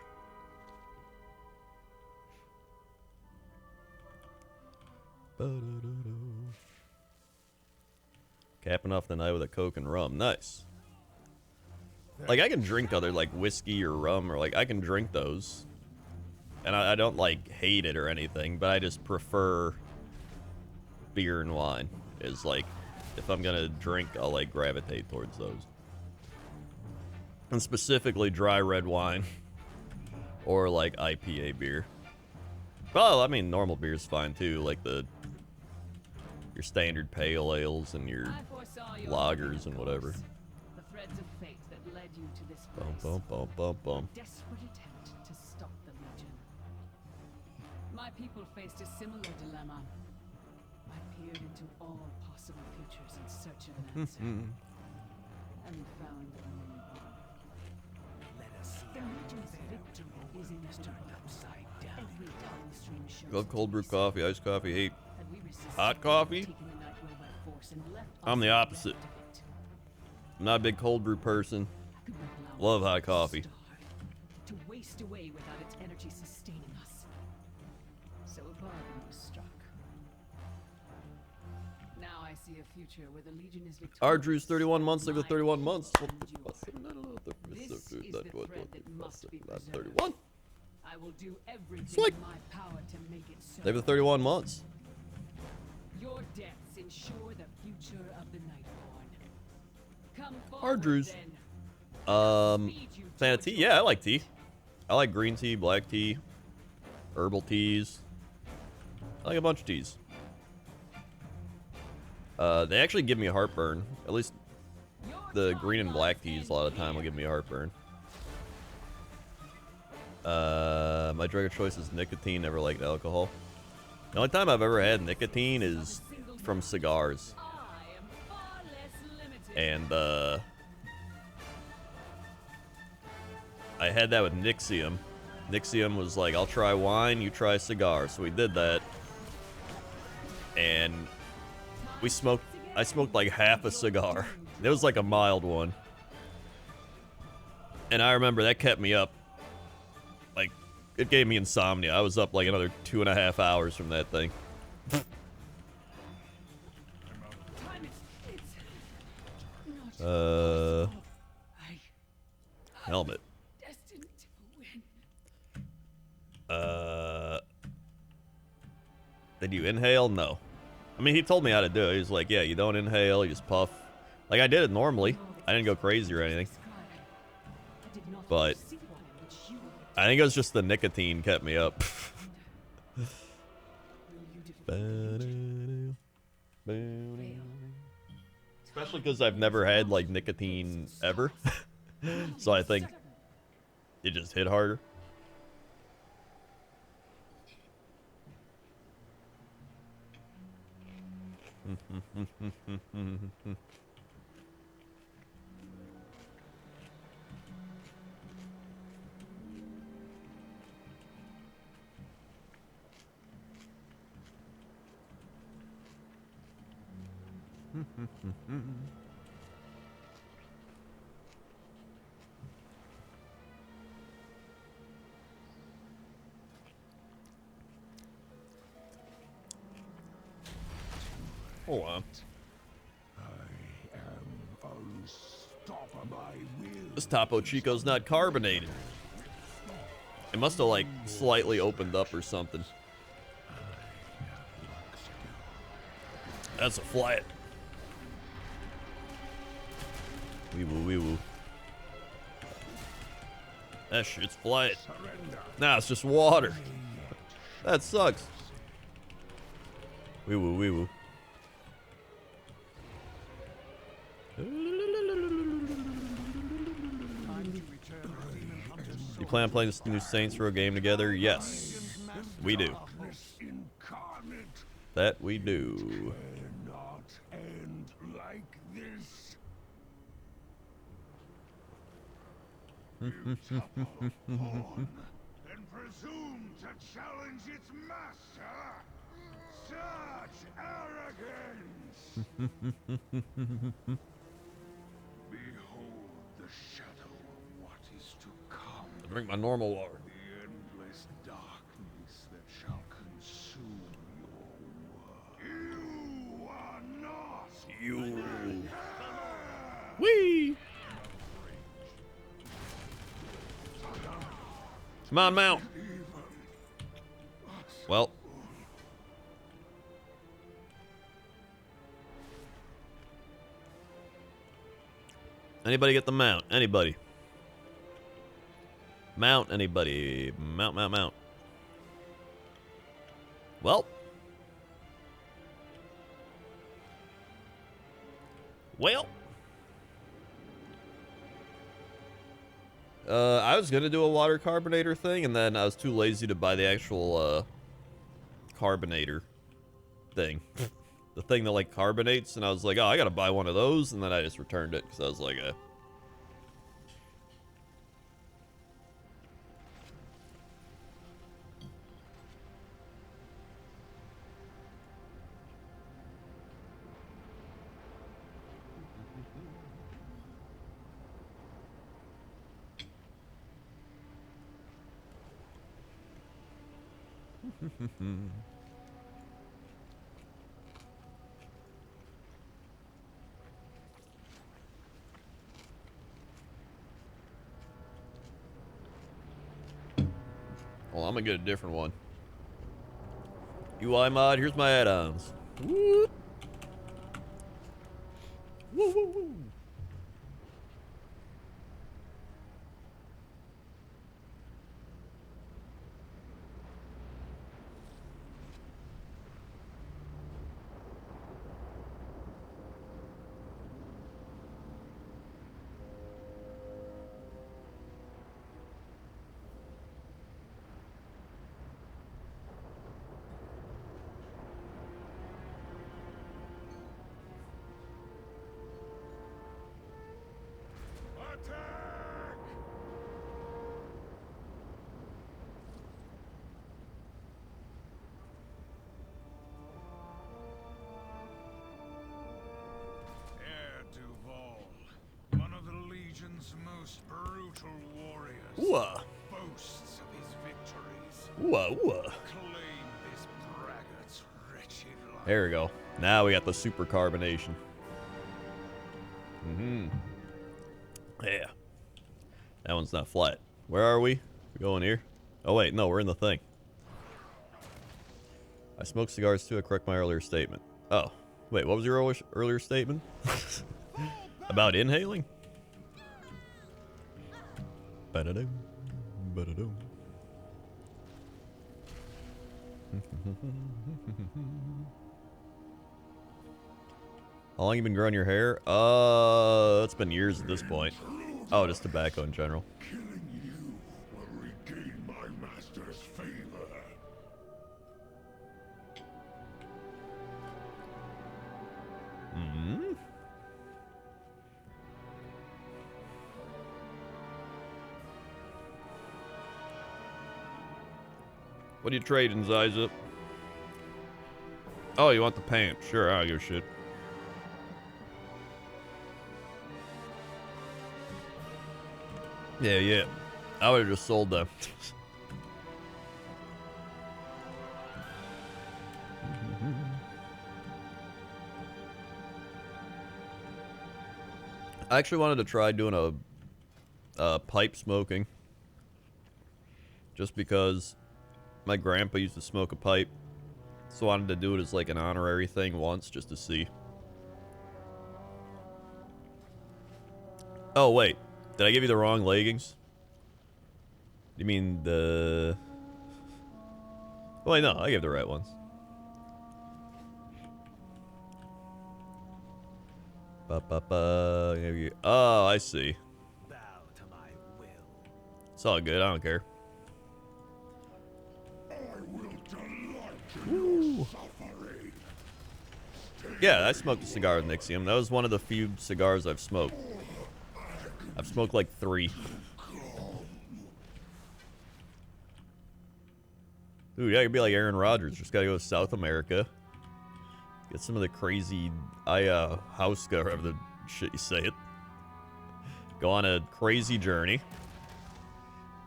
Capping off the night with a Coke and rum. Nice. Like, I can drink other, like, whiskey or rum, or, like, I can drink those. And I don't, like, hate it or anything, but I just prefer beer and wine. Is, like, if I'm gonna drink, I'll, like, gravitate towards those. And specifically dry red wine. Or, like, IPA beer. Well, I mean, normal beer's fine, too. Like, your standard pale ales and your lagers and whatever. The threads of fate that led you to this Bum, place. bum, bum, bum, bum. A desperate attempt to stop the Legion. My people faced a similar dilemma. I peered into all possible futures in search of an answer. And found only one. Let us see The how Legion's victory is in the turned upside down. Every time stream shows Love cold brew coffee, iced coffee, hate had we resisted hot coffee. taking the night well by force and left I'm the us opposite. bereft of it. I'm not a big cold brew person. Could not allow Love us hot to coffee. starve, to waste away without its energy sustaining us. So a bargain was struck. Now I see a future where the Legion is victorious. Ardrew's 31 months, like the My 31 people months. and yours. This is the thread that must be preserved. 31. I will do everything Sweet. in my power to make it so. They have the 31 months. Your deaths ensure the future of the Nightborn. Come forward, Ardrew's. then. Fan of tea? Yeah, I like tea. I like green tea, black tea, herbal teas. I like a bunch of teas. They actually give me heartburn. At least the green and black teas a lot of the time will give me heartburn. My drug of choice is nicotine. Never liked alcohol. The only time I've ever had nicotine is from cigars. And I had that with Nixium. Nixium was like, I'll try wine, you try cigar. So we did that. And I smoked like half a cigar. It was like a mild one. And I remember that kept me up. Like, it gave me insomnia. I was up like another 2.5 hours from that thing. Helmet. Did you inhale? No. I mean, he told me how to do it. He's like, yeah, you don't inhale, you just puff. Like, I did it normally. I didn't go crazy or anything. But I think it was just the nicotine kept me up. Especially because I've never had, like, nicotine ever. So I think it just hit harder. Hold on. I am unstoppable. I will. This Topo Chico's not carbonated. It must have, like, slightly opened up or something. That's a flat. Wee woo, wee woo. That shit's flat. Nah, it's just water. That sucks. Wee woo, wee woo. You plan on playing this new Saints Row game together? Yes, we do. That we do. Cannot end like this. You topple on and presume to challenge its master. Such arrogance. Behold the shadow of what is to come. I drink my normal water. The endless darkness that shall consume your world. You are not. You. Wee. Come on, mount. Well. Anybody get the mount? Anybody? Mount anybody. Mount, mount, mount. Well. Well. I was gonna do a water carbonator thing, and then I was too lazy to buy the actual, carbonator thing. The thing that, like, carbonates, and I was like, oh, I gotta buy one of those, and then I just returned it, because I was like, well, I'm gonna get a different one. UI mod, here's my add-ons. Woo! Woo, woo, woo. Attack! Heir Duval, one of the Legion's most brutal warriors, Ooh-ah. boasts of his victories. Ooh-ah, ooh-ah. Claim this braggart's wretched life. There we go. Now we got the super carbonation. Mm-hmm. Yeah. That one's not flat. Where are we? We going here? Oh wait, no, we're in the thing. I smoke cigars too. I correct my earlier statement. Oh. Wait, what was your earlier statement? About inhaling? Ba-da-doo. Ba-da-doo. How long you been growing your hair? It's been years at this point. Oh, just tobacco in general. Killing you will regain my master's favor. What are you trading, Ziza? Oh, you want the paint? Sure, I don't give a shit. Yeah, yeah. I would have just sold them. I actually wanted to try doing a pipe smoking. Just because my grandpa used to smoke a pipe. So I wanted to do it as like an honorary thing once, just to see. Oh, wait. Did I give you the wrong leggings? You mean the... Wait, no, I gave the right ones. Oh, I see. Bow to my will. It's all good, I don't care. Woo. Yeah, I smoked a cigar with Nixium. That was one of the few cigars I've smoked. I've smoked like 3. Dude, yeah, I could be like Aaron Rodgers. Just gotta go to South America. Get some of the crazy ayahuasca, or whatever the shit you say it. Go on a crazy journey.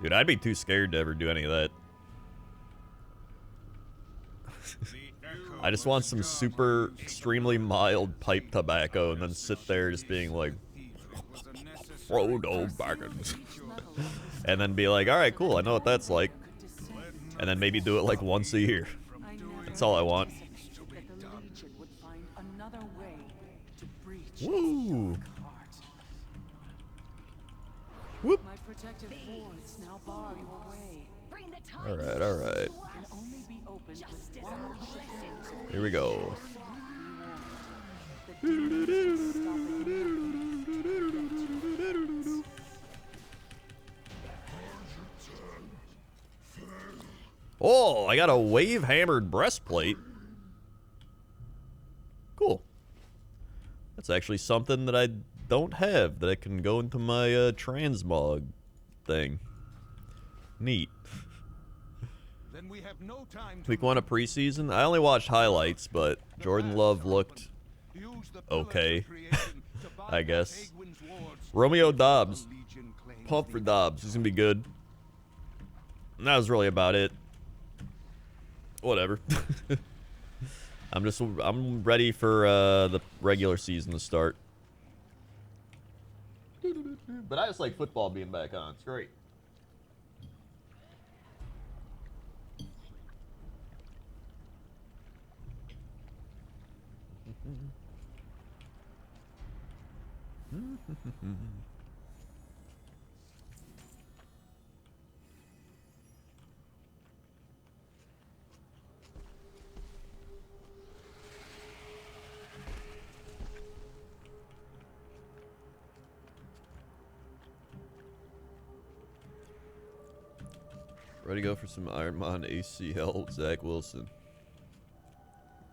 Dude, I'd be too scared to ever do any of that. I just want some super, extremely mild pipe tobacco and then sit there just being like, Frodo Baggins. And then be like, alright, cool, I know what that's like. And then maybe do it like once a year. That's all I want. Woo! Whoop! Alright, alright. Here we go. Oh, I got a wave hammered breastplate. Cool. That's actually something that I don't have that I can go into my transmog thing. Neat. Then we have no time to Week 1 of preseason. I only watched highlights, but Jordan Love looked okay, I guess. Romeo Dobbs. Pump for Dobbs. He's gonna be good. And that was really about it. Whatever. I'm ready for the regular season to start. But I just like football being back on. It's great. Ready to go for some Ironman ACL, Zach Wilson.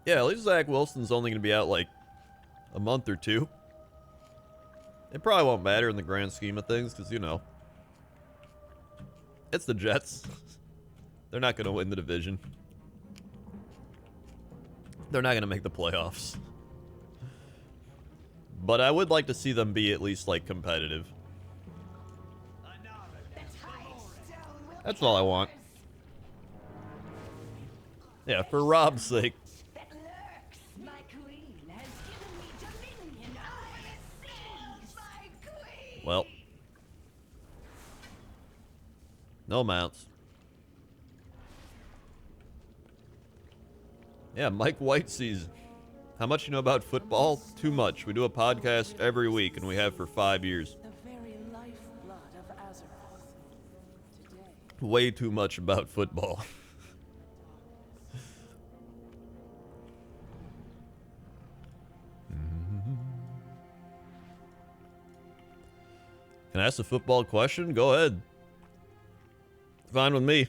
Yeah, at least Zach Wilson's only going to be out like a month or 2. It probably won't matter in the grand scheme of things because, you know, it's the Jets. They're not going to win the division. They're not going to make the playoffs. But I would like to see them be at least, like, competitive. That's all I want. Yeah, for Rob's sake. Well. No mounts. Yeah, Mike White season. How much you know about football? Too much. We do a podcast every week, and we have for 5 years. Way too much about football. Can I ask a football question? Go ahead. Fine with me.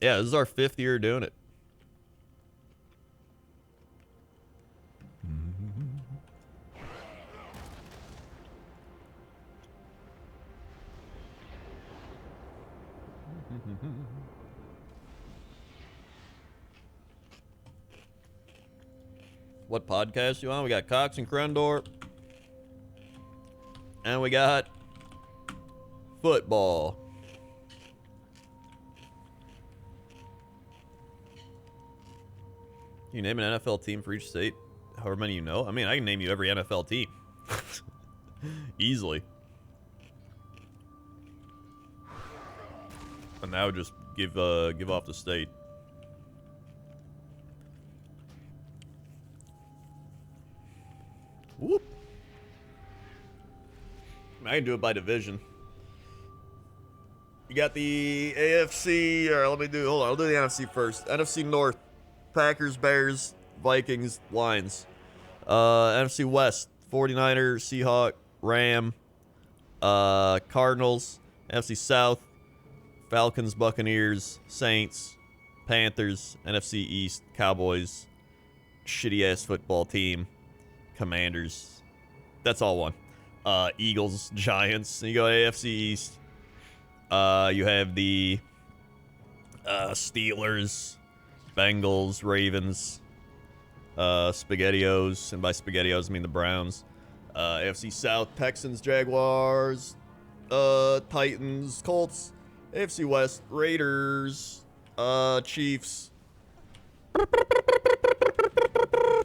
Yeah, this is our 5th year doing it. What podcast you on? We got Cox and Crendor. And we got football. Can you name an NFL team for each state? However many you know. I mean, I can name you every NFL team. Easily. And now just give off the state. Whoop. I can do it by division. You got the AFC, or hold on, I'll do the NFC first. NFC North, Packers, Bears, Vikings, Lions. NFC West, 49ers, Seahawk, Ram, Cardinals. NFC South, Falcons, Buccaneers, Saints, Panthers. NFC East, Cowboys, shitty-ass football team, Commanders. That's all one. Eagles, Giants. You go AFC East. You have the Steelers, Bengals, Ravens, SpaghettiOs, and by SpaghettiOs I mean the Browns. AFC South, Texans, Jaguars, Titans, Colts. AFC West, Raiders, Chiefs,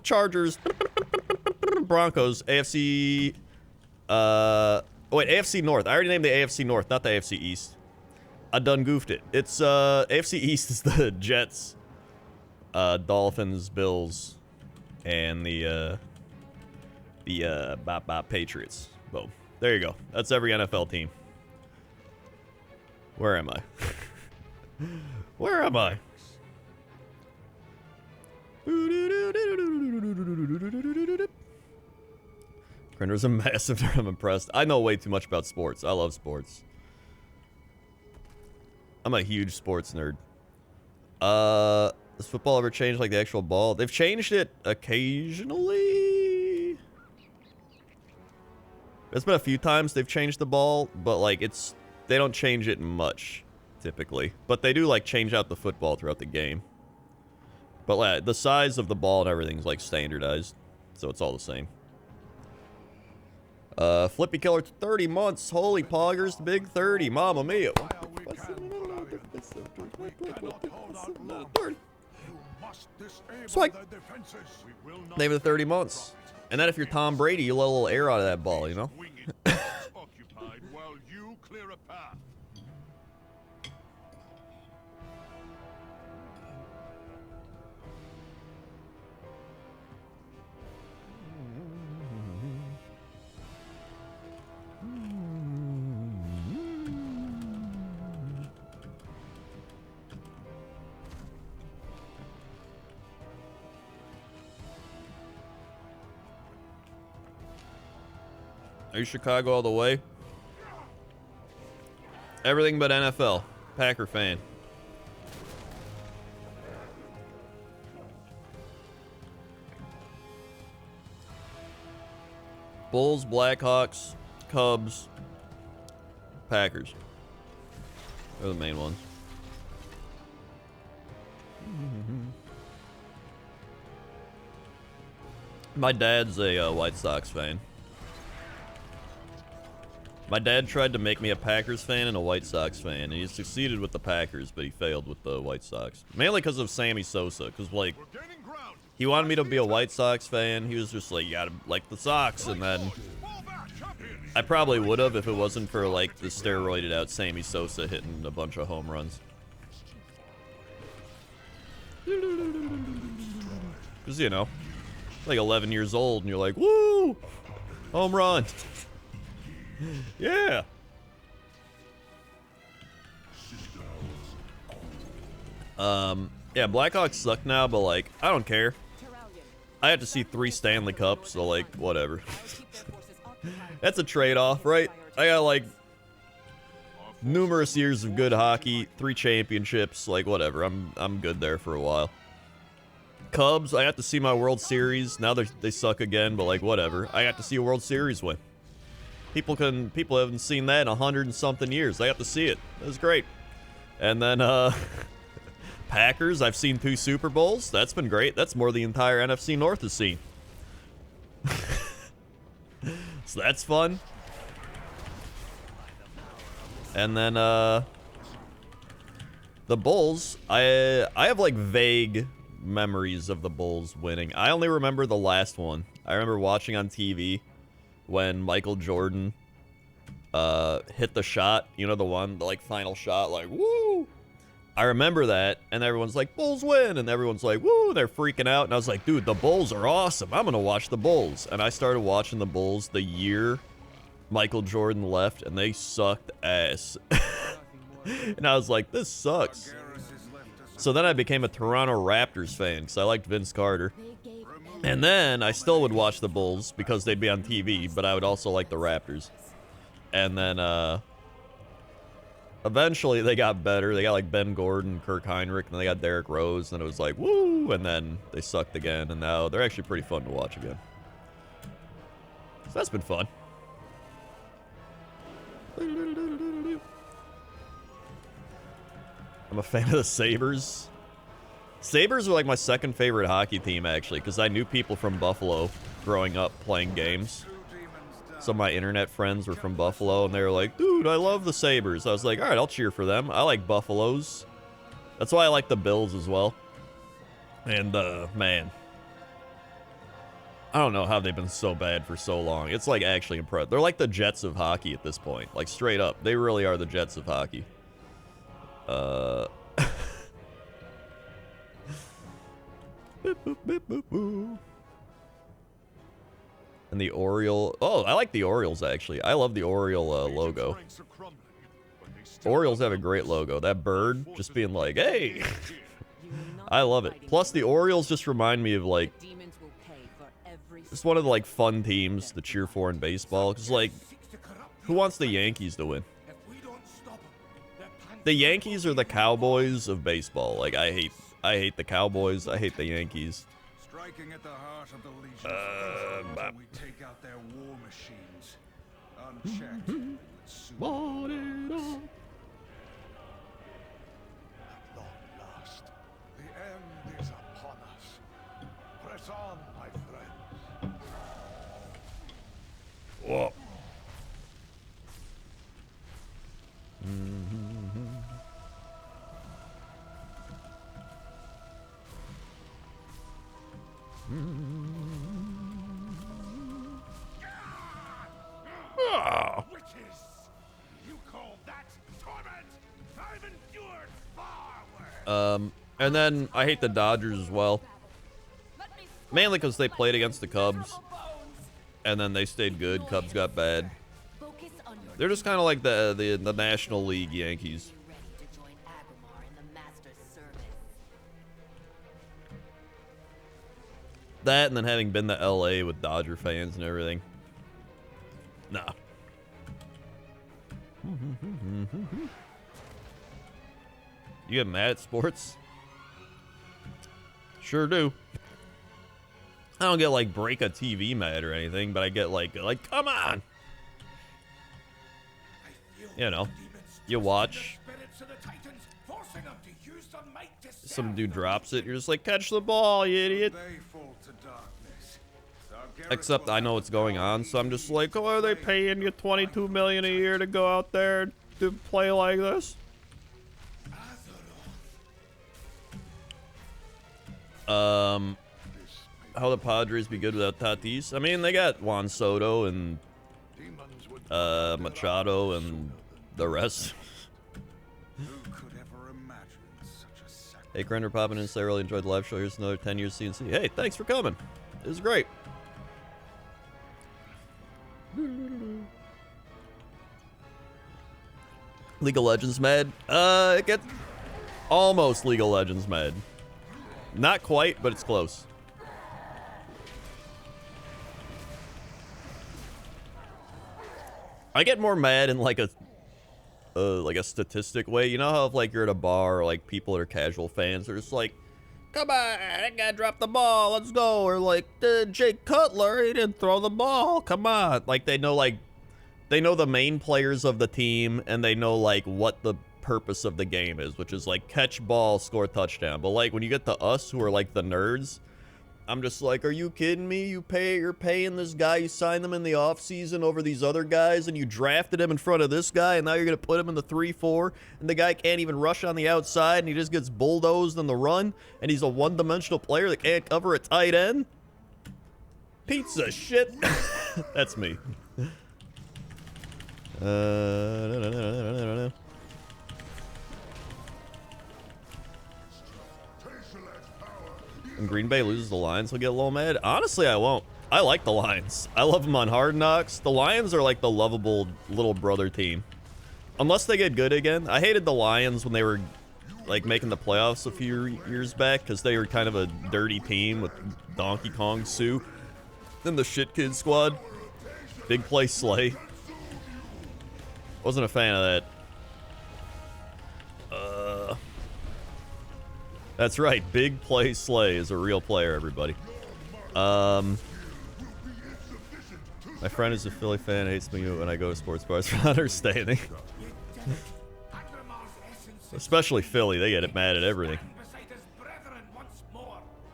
Chargers, Broncos. AFC AFC North. I already named the AFC North, not the AFC East. I done goofed it. It's AFC East is the Jets, Dolphins, Bills, and the Patriots. Boom. There you go. That's every NFL team. Where am I? Where am I? Crendor's a massive nerd. I'm impressed. I know way too much about sports. I love sports. I'm a huge sports nerd. Does football ever change like the actual ball? They've changed it occasionally. There's been a few times they've changed the ball, but like they don't change it much typically. But they do like change out the football throughout the game. But like, the size of the ball and everything's like standardized, so it's all the same. Flippy Killer 30 months. Holy poggers, the big 30. Mamma mia. Swipe. Name of the 30 months. And then if you're Tom Brady, you let a little air out of that ball, you know? Occupied while you clear a path. Are you Chicago all the way? Everything but NFL. Packer fan. Bulls, Blackhawks, Cubs, Packers. They're the main ones. My dad's a White Sox fan. My dad tried to make me a Packers fan and a White Sox fan, and he succeeded with the Packers, but he failed with the White Sox. Mainly because of Sammy Sosa, because, like, he wanted me to be a White Sox fan. He was just like, you gotta like the Sox, and then I probably would have if it wasn't for, like, the steroided out Sammy Sosa hitting a bunch of home runs. Because, you know, like 11 years old, and you're like, woo! Home run! Yeah. Yeah, Blackhawks suck now, but like, I don't care. I have to see 3 Stanley Cups, so like, whatever. That's a trade-off, right? I got like numerous years of good hockey, 3 championships, like whatever. I'm good there for a while. Cubs, I have to see my World Series. Now they suck again, but like whatever. I got to see a World Series win. People haven't seen that in 100 and something years. They have to see it. It was great. And then, Packers, I've seen 2 Super Bowls. That's been great. That's more the entire NFC North has seen. So that's fun. And then, the Bulls, I have, like, vague memories of the Bulls winning. I only remember the last one. I remember watching on TV when Michael Jordan hit the shot, you know, the one, the like final shot, like woo. I remember that, and everyone's like, Bulls win, and everyone's like, woo, they're freaking out, and I was like, dude, the Bulls are awesome. I'm gonna watch the Bulls. And I started watching the Bulls the year Michael Jordan left, and they sucked ass. And I was like, this sucks. So then I became a Toronto Raptors fan because I liked Vince Carter. And then I still would watch the Bulls because they'd be on TV, but I would also like the Raptors. And then eventually they got better. They got like Ben Gordon, Kirk Heinrich, and they got Derrick Rose, and it was like, woo! And then they sucked again, and now they're actually pretty fun to watch again. So that's been fun. I'm a fan of the Sabres. Sabres are like my second favorite hockey team, actually, because I knew people from Buffalo growing up playing games. Some of my internet friends were from Buffalo, and they were like, dude, I love the Sabres. I was like, all right, I'll cheer for them. I like Buffaloes. That's why I like the Bills as well. And, man. I don't know how they've been so bad for so long. It's, like, actually impressive. They're like the Jets of hockey at this point. Like, straight up. They really are the Jets of hockey. Boop, boop, boop, boop, boop. And the Oriole. Oh, I like the Orioles, actually. I love the Oriole logo. Orioles have a great logo. That bird just being like, hey! I love it. Plus, the Orioles just remind me of, like, it's one of the, like, fun teams to cheer for in baseball. Because, like, who wants the Yankees to win? The Yankees are the Cowboys of baseball. Like, I hate the Cowboys. I hate the Yankees. Striking at the heart of the Legion, we take out their war machines. Unchecked. At long last, the end is upon us. Press on, my friends. Whoa. Oh. Witches! You call that torment? I've endured far worse. And then I hate the Dodgers as well. Mainly because they played against the Cubs. And then they stayed good. Cubs got bad. They're just kind of like the National League Yankees. That and then having been to LA with Dodger fans and everything. Nah. You get mad at sports? Sure do. I don't get like break a TV mad or anything, but I get like come on. You know, you watch. Some dude drops it, you're just like, catch the ball, you idiot. Except I know what's going on, so I'm just like, oh, are they paying you $22 million a year to go out there to play like this? How the Padres be good without Tatis? I mean, they got Juan Soto and Machado and the rest. Hey, Crendor popping in, say I really enjoyed the live show. Here's another 10 years CNC. Hey, thanks for coming. It was great. League of Legends mad? It gets almost League of Legends mad. Not quite, but it's close. I get more mad in like a statistic way. You know how if like you're at a bar or like people that are casual fans are just like, come on, that guy dropped the ball, let's go. Or like, Jake Cutler, he didn't throw the ball, come on. Like they know the main players of the team, and they know like what the purpose of the game is, which is like catch ball, score touchdown. But like when you get to us who are like the nerds, I'm just like, are you kidding me? You're paying this guy, you signed them in the offseason over these other guys, and you drafted him in front of this guy, and now you're going to put him in the 3-4, and the guy can't even rush on the outside, and he just gets bulldozed in the run, and he's a one-dimensional player that can't cover a tight end? Pizza shit. That's me. When Green Bay loses the Lions, he'll get a little mad. Honestly, I won't. I like the Lions. I love them on Hard Knocks. The Lions are like the lovable little brother team. Unless they get good again. I hated the Lions when they were like making the playoffs a few years back because they were kind of a dirty team with Donkey Kong Sue. Then the Shit Kid Squad. Big Play Slay. Wasn't a fan of that. That's right. Big Play Slay is a real player, everybody. My friend is a Philly fan, hates me when I go to sports bars for not understanding. Especially Philly, they get mad at everything.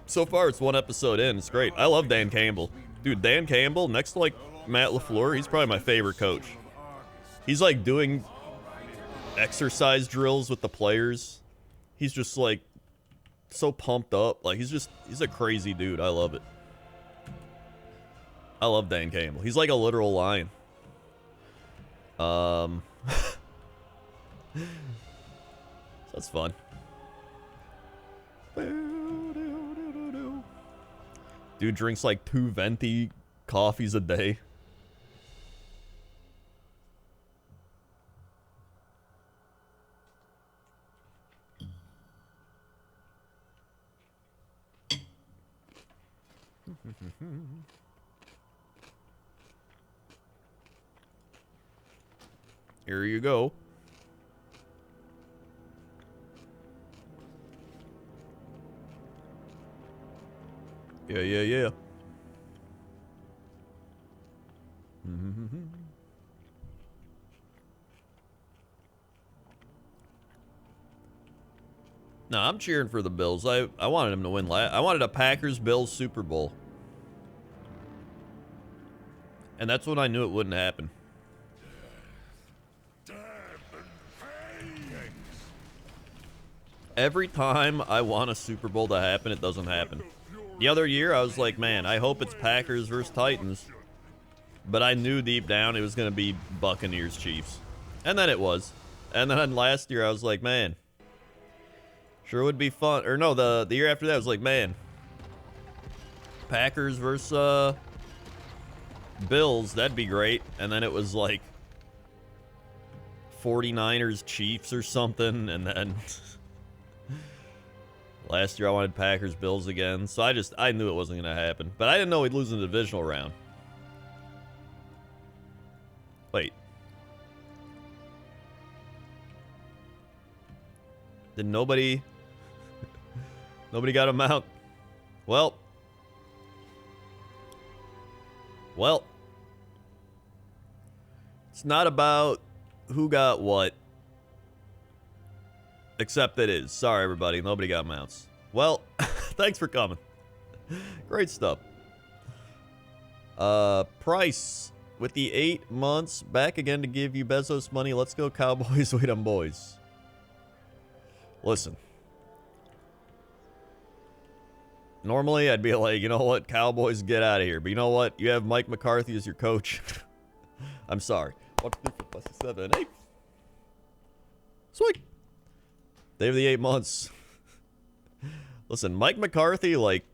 So far, it's one episode in. It's great. I love Dan Campbell. Dude, Dan Campbell, next to like Matt LaFleur, he's probably my favorite coach. He's like doing exercise drills with the players. He's just like so pumped up. Like he's a crazy dude. I love it. I love Dan Campbell. He's like a literal lion. That's fun. Dude drinks like 2 venti coffees a day. Here you go. Yeah. No, I'm cheering for the Bills. I wanted them to win. I wanted a Packers-Bills Super Bowl. And that's when I knew it wouldn't happen. Every time I want a Super Bowl to happen, it doesn't happen. The other year, I was like, man, I hope it's Packers versus Titans. But I knew deep down it was going to be Buccaneers Chiefs. And then it was. And then last year, I was like, man, sure would be fun. Or no, the year after that, I was like, man, Packers versus Bills, that'd be great. And then it was like 49ers Chiefs or something. And then last year I wanted Packers Bills again. So I knew it wasn't going to happen. But I didn't know we'd lose in the divisional round. Wait. Did nobody got a mount? Well. It's not about who got what. Except it is. Sorry, everybody. Nobody got mounts. Well, thanks for coming. Great stuff. Price. With the 8 months, back again to give you Bezos money. Let's go, Cowboys. Wait on boys. Listen. Normally, I'd be like, you know what? Cowboys, get out of here. But you know what? You have Mike McCarthy as your coach. I'm sorry. 1, 2, 3, 4, 5, 6, 7, 8. Sweet. They have the 8 months. Listen, Mike McCarthy, like,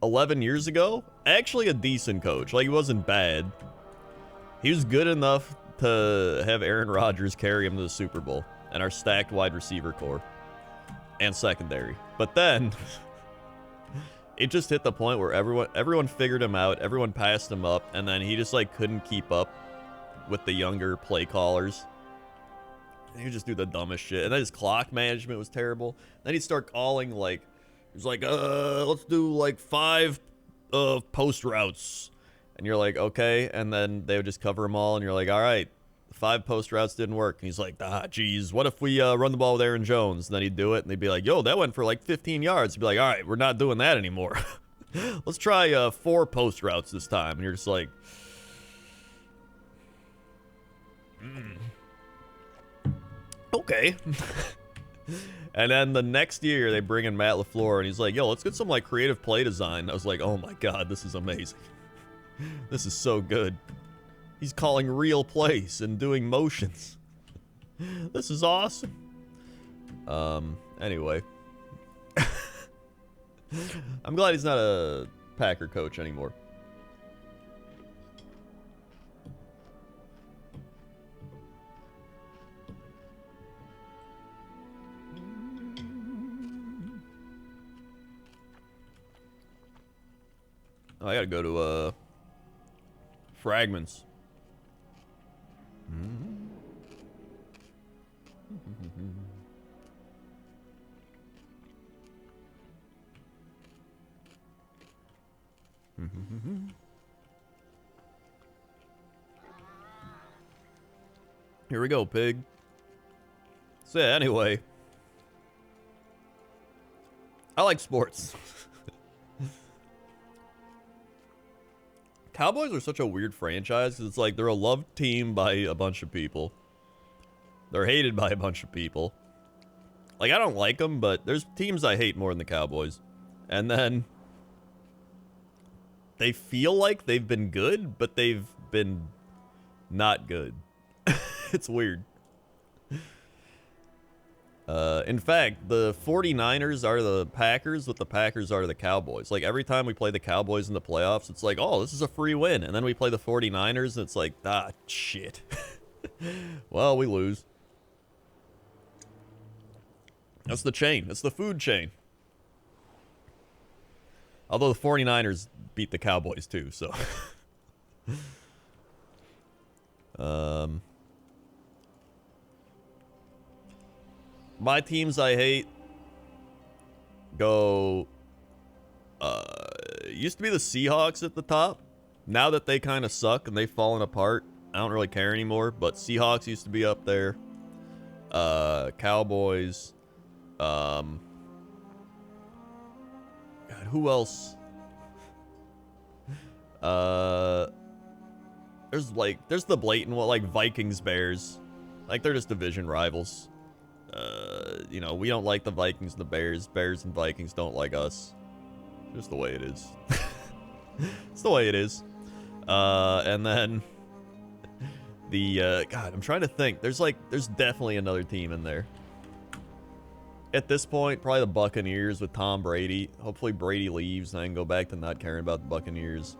11 years ago, actually a decent coach. Like, he wasn't bad. He was good enough to have Aaron Rodgers carry him to the Super Bowl and our stacked wide receiver core and secondary. But then it just hit the point where everyone figured him out, everyone passed him up, and then he just like couldn't keep up with the younger play callers. And he would just do the dumbest shit. And then his clock management was terrible. Then he'd start calling like, he's like, let's do like 5 post routes. And you're like, okay. And then they would just cover them all. And you're like, all right, 5 post routes didn't work. And he's like, geez, what if we run the ball with Aaron Jones? And then he'd do it, and they'd be like, yo, that went for like 15 yards. He'd be like, all right, we're not doing that anymore. Let's try 4 post routes this time. And you're just like, okay. And then the next year, they bring in Matt LaFleur, and he's like, yo, let's get some, like, creative play design. I was like, oh, my God, this is amazing. This is so good. He's calling real plays and doing motions. This is awesome. Anyway. I'm glad he's not a Packer coach anymore. Oh, I gotta go to, fragments. Here we go, pig. So yeah, anyway. I like sports. Cowboys are such a weird franchise, 'cause it's like they're a loved team by a bunch of people. They're hated by a bunch of people. Like, I don't like them, but there's teams I hate more than the Cowboys. And then they feel like they've been good, but they've been not good. It's weird. In fact, the 49ers are the Packers, but the Packers are the Cowboys. Like, every time we play the Cowboys in the playoffs, it's like, oh, this is a free win. And then we play the 49ers, and it's like, shit. Well, we lose. That's the chain. It's the food chain. Although the 49ers beat the Cowboys, too, so. My teams I hate go, used to be the Seahawks at the top. Now that they kind of suck and they've fallen apart, I don't really care anymore, but Seahawks used to be up there. Cowboys. God, who else? There's the blatant one, like Vikings, Bears. Like, they're just division rivals. You know, we don't like the Vikings and the Bears. Bears and Vikings don't like us. Just the way it is. It's the way it is. And then the, God, I'm trying to think. There's definitely another team in there. At this point, probably the Buccaneers with Tom Brady. Hopefully Brady leaves and I can go back to not caring about the Buccaneers.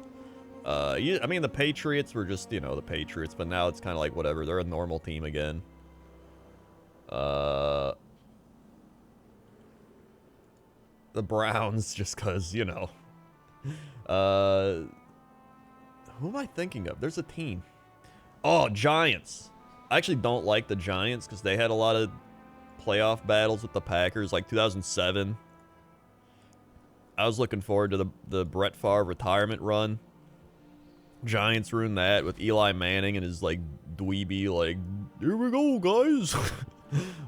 I mean, the Patriots were just, you know, the Patriots, but now it's kind of like whatever. They're a normal team again. The Browns, just because, you know. Who am I thinking of? There's a team. Oh, Giants. I actually don't like the Giants because they had a lot of playoff battles with the Packers, like 2007. I was looking forward to the Brett Favre retirement run. Giants ruined that with Eli Manning and his, like, dweeby, like, here we go, guys.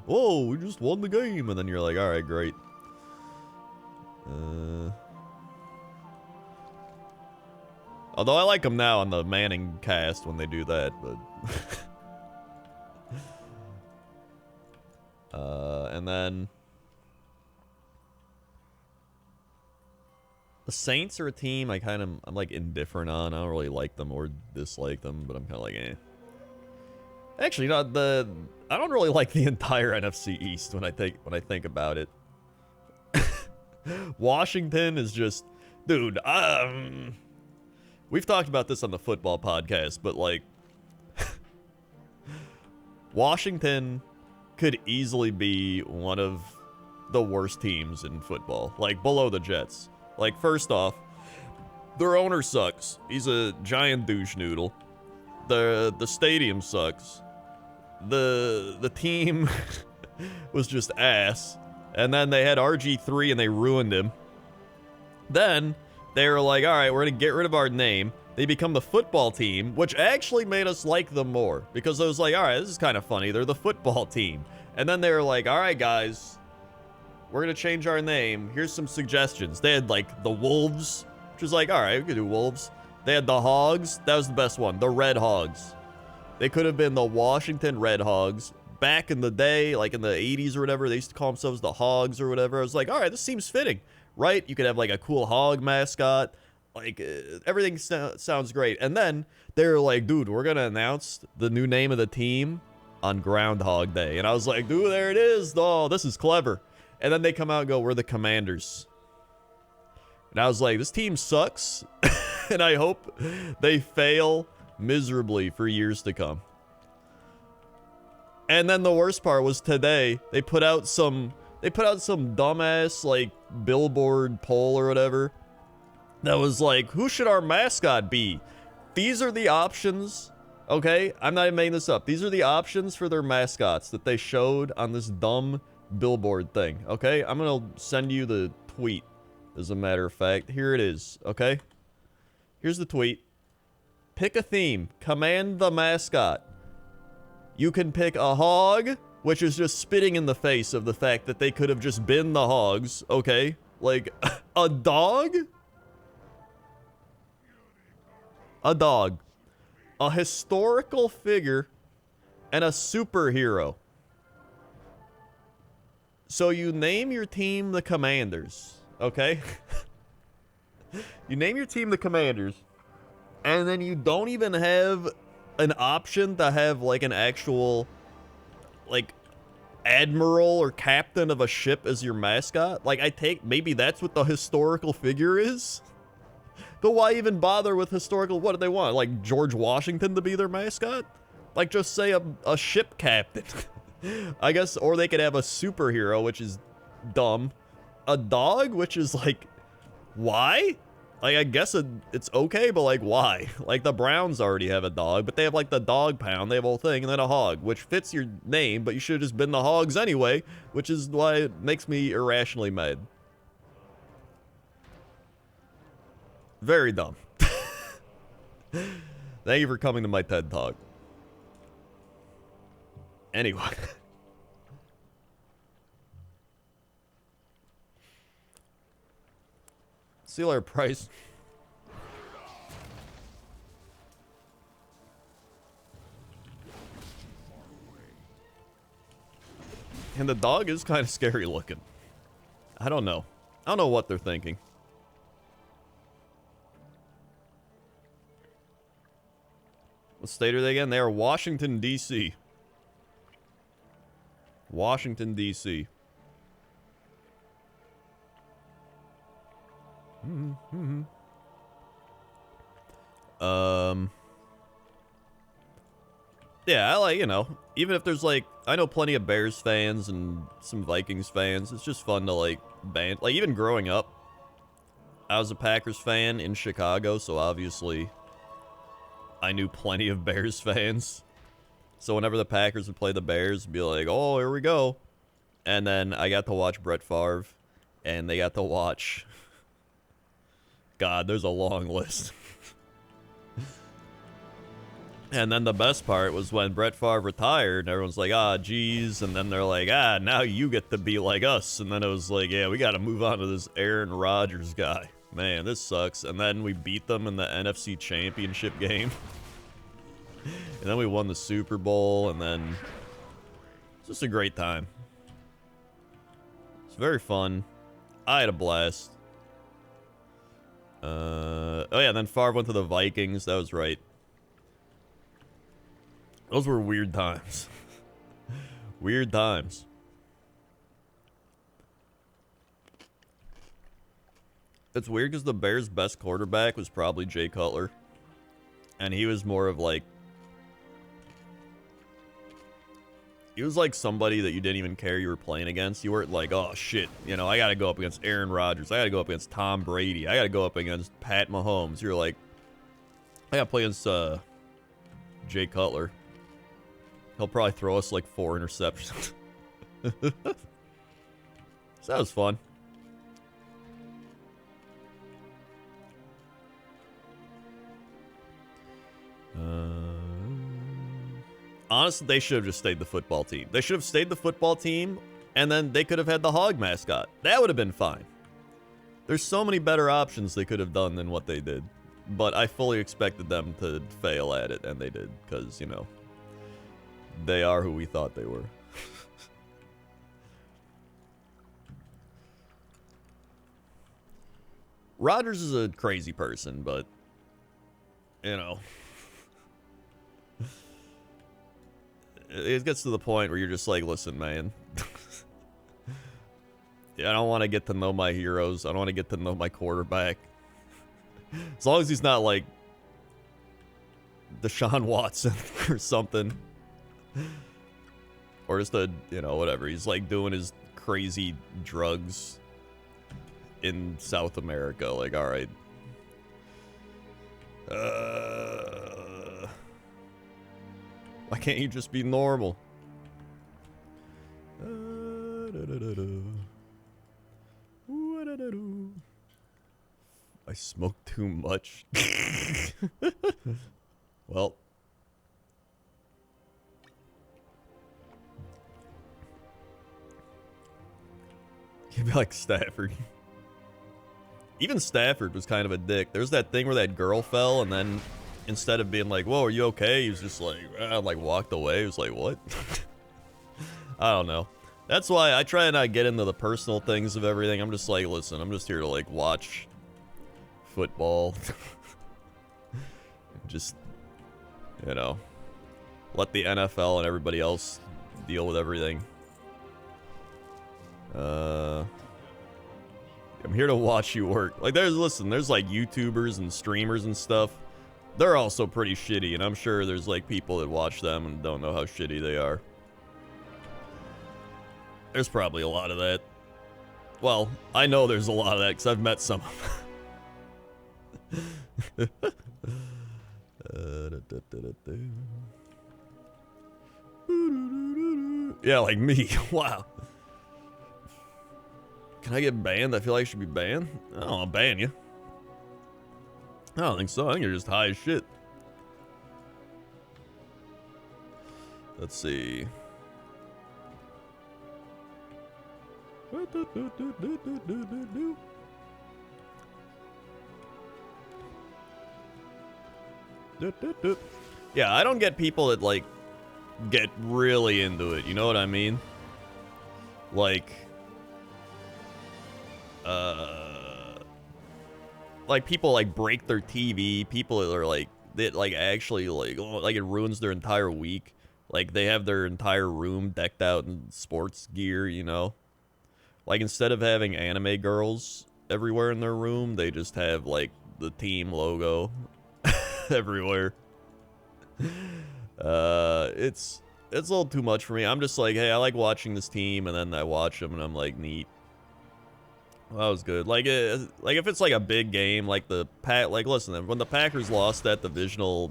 Whoa, we just won the game. And then you're like, all right, great. Although I like them now on the Manning cast when they do that, but... and then... The Saints are a team I'm like indifferent on. I don't really like them or dislike them, but I'm kind of like, eh. Actually, no, I don't really like the entire NFC East when I think about it. Washington is just, dude. We've talked about this on the football podcast, but like, Washington could easily be one of the worst teams in football, like below the Jets. Like, first off, their owner sucks. He's a giant douche noodle. The stadium sucks. The team was just ass. And then they had RG3 and they ruined him. Then they were like, all right, we're going to get rid of our name. they become the football team, which actually made us like them more. Because I was like, alright, this is kind of funny. They're the football team. And then they were like, alright guys, we're going to change our name. Here's some suggestions. They had like the Wolves, which was like, alright, we could do Wolves. They had the Hogs. That was the best one. The Red Hogs. They could have been the Washington Red Hogs. Back in the day, like in the 80s or whatever, they used to call themselves the Hogs or whatever. I was like, alright, this seems fitting, right? You could have like a cool hog mascot. Like, everything sounds great. And then they were like, dude, we're going to announce the new name of the team on Groundhog Day. And I was like, dude, there it is. Oh, this is clever. And then they come out and go, we're the Commanders. And I was like, this team sucks. And I hope they fail miserably for years to come. And then the worst part was today, they put out some dumbass, like, billboard poll or whatever. That was like, who should our mascot be? These are the options, okay? I'm not even making this up. These are the options for their mascots that they showed on this dumb billboard thing, okay? I'm gonna send you the tweet, as a matter of fact. Here it is, okay? Here's the tweet. Pick a theme. Command the mascot. You can pick a hog, which is just spitting in the face of the fact that they could have just been the hogs, okay? Like, a dog? A dog. A historical figure, and a superhero. So you name your team the Commanders, okay? You name your team the Commanders, and then you don't even have an option to have, like, an actual, like, admiral or captain of a ship as your mascot. Like, I take, maybe that's what the historical figure is? But why even bother with historical? What do they want? Like, George Washington to be their mascot? Like, just say a ship captain. I guess, or they could have a superhero, which is dumb. A dog, which is, like, why? Like, I guess it's okay, but, like, why? Like, the Browns already have a dog, but they have, like, the dog pound, they have a whole thing, and then a hog, which fits your name, but you should have just been the Hogs anyway, which is why it makes me irrationally mad. Very dumb. Thank you for coming to my TED Talk. Anyway. See you later, Price. And the dog is kind of scary looking. I don't know. I don't know what they're thinking. What state are they again? They are Washington, D.C. Washington, D.C. Yeah, I like, you know, even if there's, like, I know plenty of Bears fans and some Vikings fans. It's just fun to, like, band. Like, even growing up, I was a Packers fan in Chicago, so obviously I knew plenty of Bears fans. So whenever the Packers would play the Bears, it'd be like, oh, here we go. And then I got to watch Brett Favre, and they got to watch... God, there's a long list. And then the best part was when Brett Favre retired, and everyone's like, ah, geez. And then they're like, ah, now you get to be like us. And then it was like, yeah, we got to move on to this Aaron Rodgers guy. Man, this sucks. And then we beat them in the NFC Championship game. And then we won the Super Bowl, and then it's just a great time. It's very fun. I had a blast. Oh yeah, then Favre went to the Vikings. That was right. Those were weird times. Weird times. It's weird because the Bears' best quarterback was probably Jay Cutler. And he was more of like... He was like somebody that you didn't even care you were playing against. You weren't like, oh shit, you know, I gotta go up against Aaron Rodgers. I gotta go up against Tom Brady. I gotta go up against Pat Mahomes. You're like, I gotta play against Jay Cutler. He'll probably throw us like 4 interceptions. So that was fun. Honestly, they should have just stayed the football team. They should have stayed the football team, and then they could have had the hog mascot. That would have been fine. There's so many better options they could have done than what they did. But I fully expected them to fail at it, and they did. Because, you know, they are who we thought they were. Rogers is a crazy person, but, you know, it gets to the point where you're just like, listen, man, yeah, I don't want to get to know my heroes. I don't want to get to know my quarterback. As long as he's not like Deshaun Watson or something. Or just a, you know, whatever. He's like doing his crazy drugs in South America. Like, all right. Why can't you just be normal? I smoked too much. Well. You'd be like Stafford. Even Stafford was kind of a dick. There's that thing where that girl fell, and then instead of being like, whoa, are you okay? He was just like, like walked away. He was like, what? I don't know. That's why I try and not get into the personal things of everything. I'm just like, listen, I'm just here to like watch football. Just, you know, let the NFL and everybody else deal with everything. I'm here to watch you work. Like, there's like YouTubers and streamers and stuff. They're also pretty shitty, and I'm sure there's like people that watch them and don't know how shitty they are. There's probably a lot of that. Well, I know there's a lot of that because I've met some of them. Yeah, like me. Wow. Can I get banned? I feel like I should be banned. I don't want to ban you. I don't think so. I think you're just high as shit. Let's see. Yeah, I don't get people that like get really into it. You know what I mean? Like people like break their TV. People that are like that like actually like it ruins their entire week. Like they have their entire room decked out in sports gear. You know, like instead of having anime girls everywhere in their room, they just have like the team logo everywhere. It's a little too much for me. I'm just like, hey, I like watching this team, and then I watch them, and I'm like, neat. Well, that was good. Like if it's like a big game, like like listen, when the Packers lost that divisional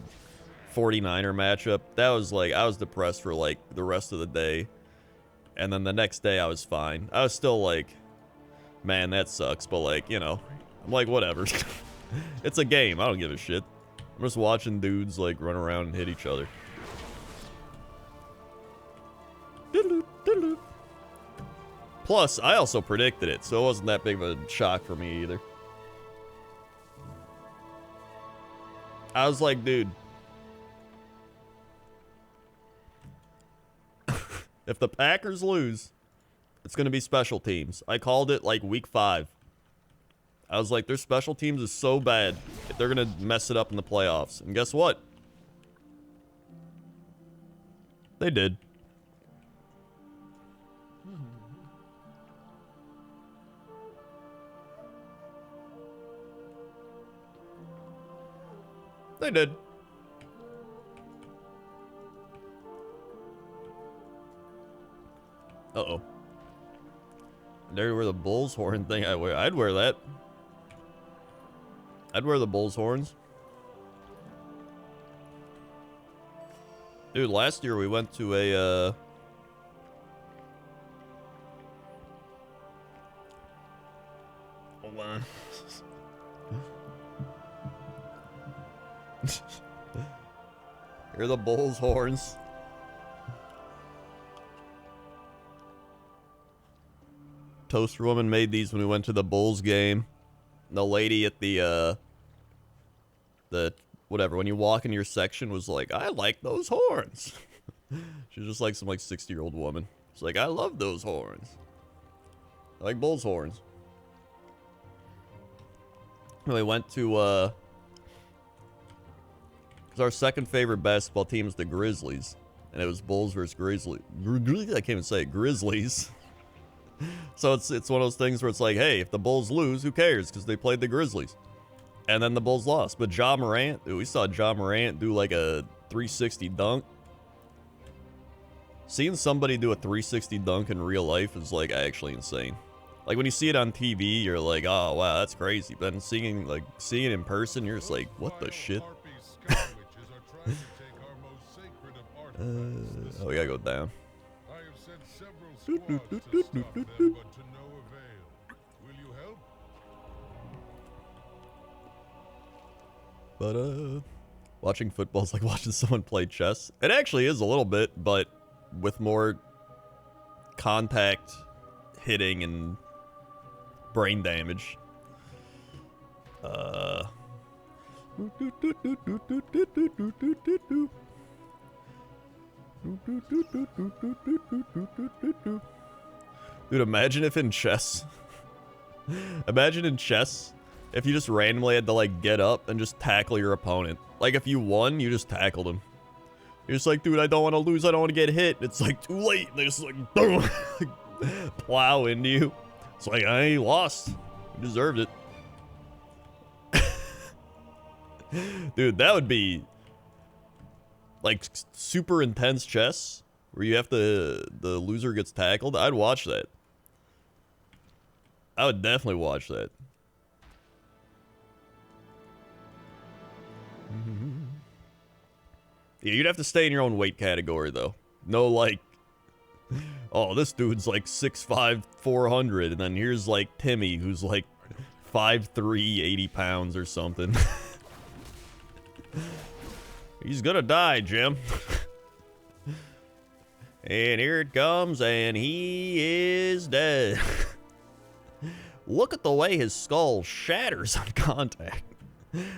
49er matchup, that was like I was depressed for like the rest of the day, and then the next day I was fine. I was still like, man, that sucks, but like, you know, I'm like, whatever. It's a game. I don't give a shit. I'm just watching dudes like run around and hit each other. Plus, I also predicted it, so it wasn't that big of a shock for me either. I was like, dude, if the Packers lose, it's going to be special teams. I called it like week 5. I was like, their special teams is so bad if they're going to mess it up in the playoffs. And guess what? They did. They did. Uh-oh. There were the bull's horn thing I wear. I'd wear that. I'd wear the bull's horns. Dude, last year we went to a, Hold on. Here are the bull's horns. Toaster Woman made these when we went to the Bulls game. The lady at the whatever, when you walk in your section was like, I like those horns. She's just like some like 60-year-old woman. She's like, I love those horns. I like Bulls horns. We went to, because our second favorite basketball team is the Grizzlies. And it was Bulls versus Grizzlies. I can't even say it. Grizzlies. So it's one of those things where it's like, hey, if the Bulls lose, who cares? Because they played the Grizzlies. And then the Bulls lost. But Ja Morant, dude, we saw Ja Morant do like a 360 dunk. Seeing somebody do a 360 dunk in real life is like actually insane. Like when you see it on TV, you're like, oh wow, that's crazy. But then seeing it in person, you're just like, what the shit? Oh, we gotta go down. I have sent several squads to stop them, but to no avail. Will you help? But watching football is like watching someone play chess. It actually is a little bit, but with more contact, hitting, and brain damage. Dude, imagine if in chess. Imagine in chess if you just randomly had to like get up and just tackle your opponent. Like if you won, you just tackled him. You're just like, dude, I don't want to lose. I don't want to get hit. It's like too late. They just like boom, plow into you. It's like, I lost. You deserved it. Dude, that would be like super intense chess where you have to, the loser gets tackled. I'd watch that. I would definitely watch that. Yeah, you'd have to stay in your own weight category though. No like, oh, this dude's like 6'5", 400, and then here's like Timmy who's like 5'3", 80 pounds or something. He's gonna die, Jim. And here it comes, and he is dead. Look at the way his skull shatters on contact.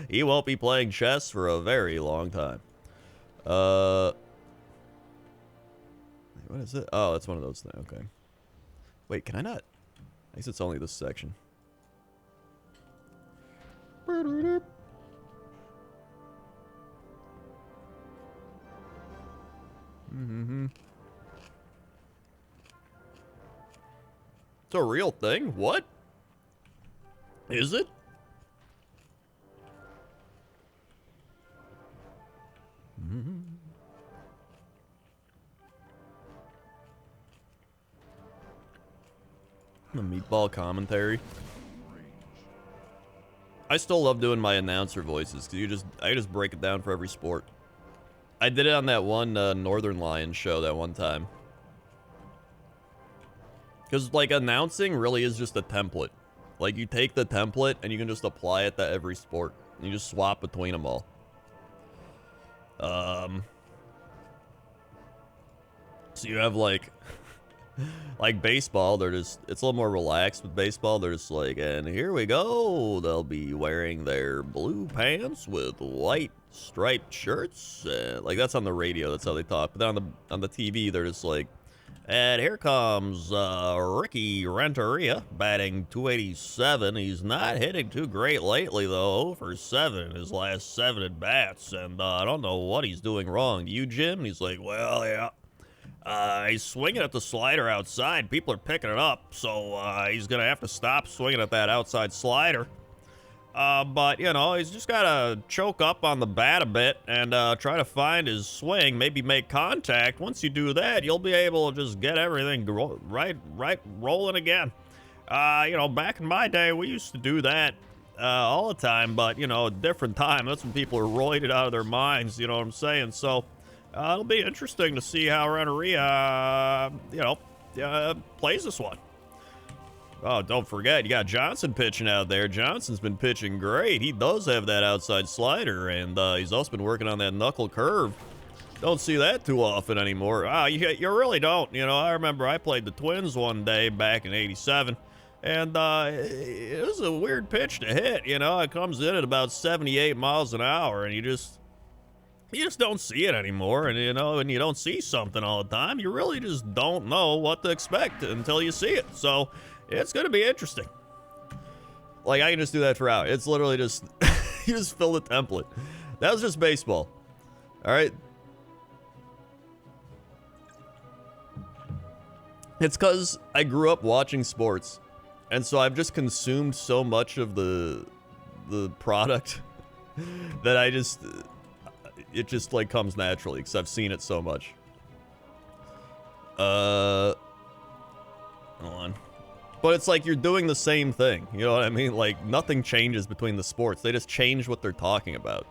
He won't be playing chess for a very long time. What is it? Oh, it's one of those things. Okay. Wait, can I not? I guess it's only this section. It's a real thing? What? Is it? The meatball commentary. I still love doing my announcer voices because I just break it down for every sport. I did it on that one Northern Lions show that one time. Because like announcing really is just a template. Like you take the template and you can just apply it to every sport. You just swap between them all. So you have like baseball, they're just, it's a little more relaxed with baseball. They're just like, and here we go. They'll be wearing their blue pants with white striped shirts. Like that's on the radio. That's how they talk. But then on the TV, they're just like, and here comes Ricky Renteria batting .287. He's not hitting too great lately, though. 0 for 7 in his last 7 at bats. And I don't know what he's doing wrong. Do you, Jim? And he's like, well, yeah. He's swinging at the slider outside. People are picking it up. So he's going to have to stop swinging at that outside slider. But, you know, he's just got to choke up on the bat a bit and try to find his swing, maybe make contact. Once you do that, you'll be able to just get everything right rolling again. You know, back in my day, we used to do that all the time, but, you know, a different time. That's when people are roided out of their minds, you know what I'm saying? So it'll be interesting to see how Renteria, you know, plays this one. Oh, don't forget, you got Johnson pitching out there. Johnson's been pitching great. He does have that outside slider, and he's also been working on that knuckle curve. Don't see that too often anymore. You really don't. You know, I remember I played the Twins one day back in '87. And it was a weird pitch to hit, you know. It comes in at about 78 miles an hour, and you just don't see it anymore. And, you know, when you don't see something all the time, you really just don't know what to expect until you see it. So it's going to be interesting. Like, I can just do that for hours. It's literally just, you just fill the template. That was just baseball. All right. It's because I grew up watching sports. And so I've just consumed so much of the product that it just like comes naturally because I've seen it so much. Hold on. But it's like you're doing the same thing. You know what I mean? Like nothing changes between the sports. They just change what they're talking about.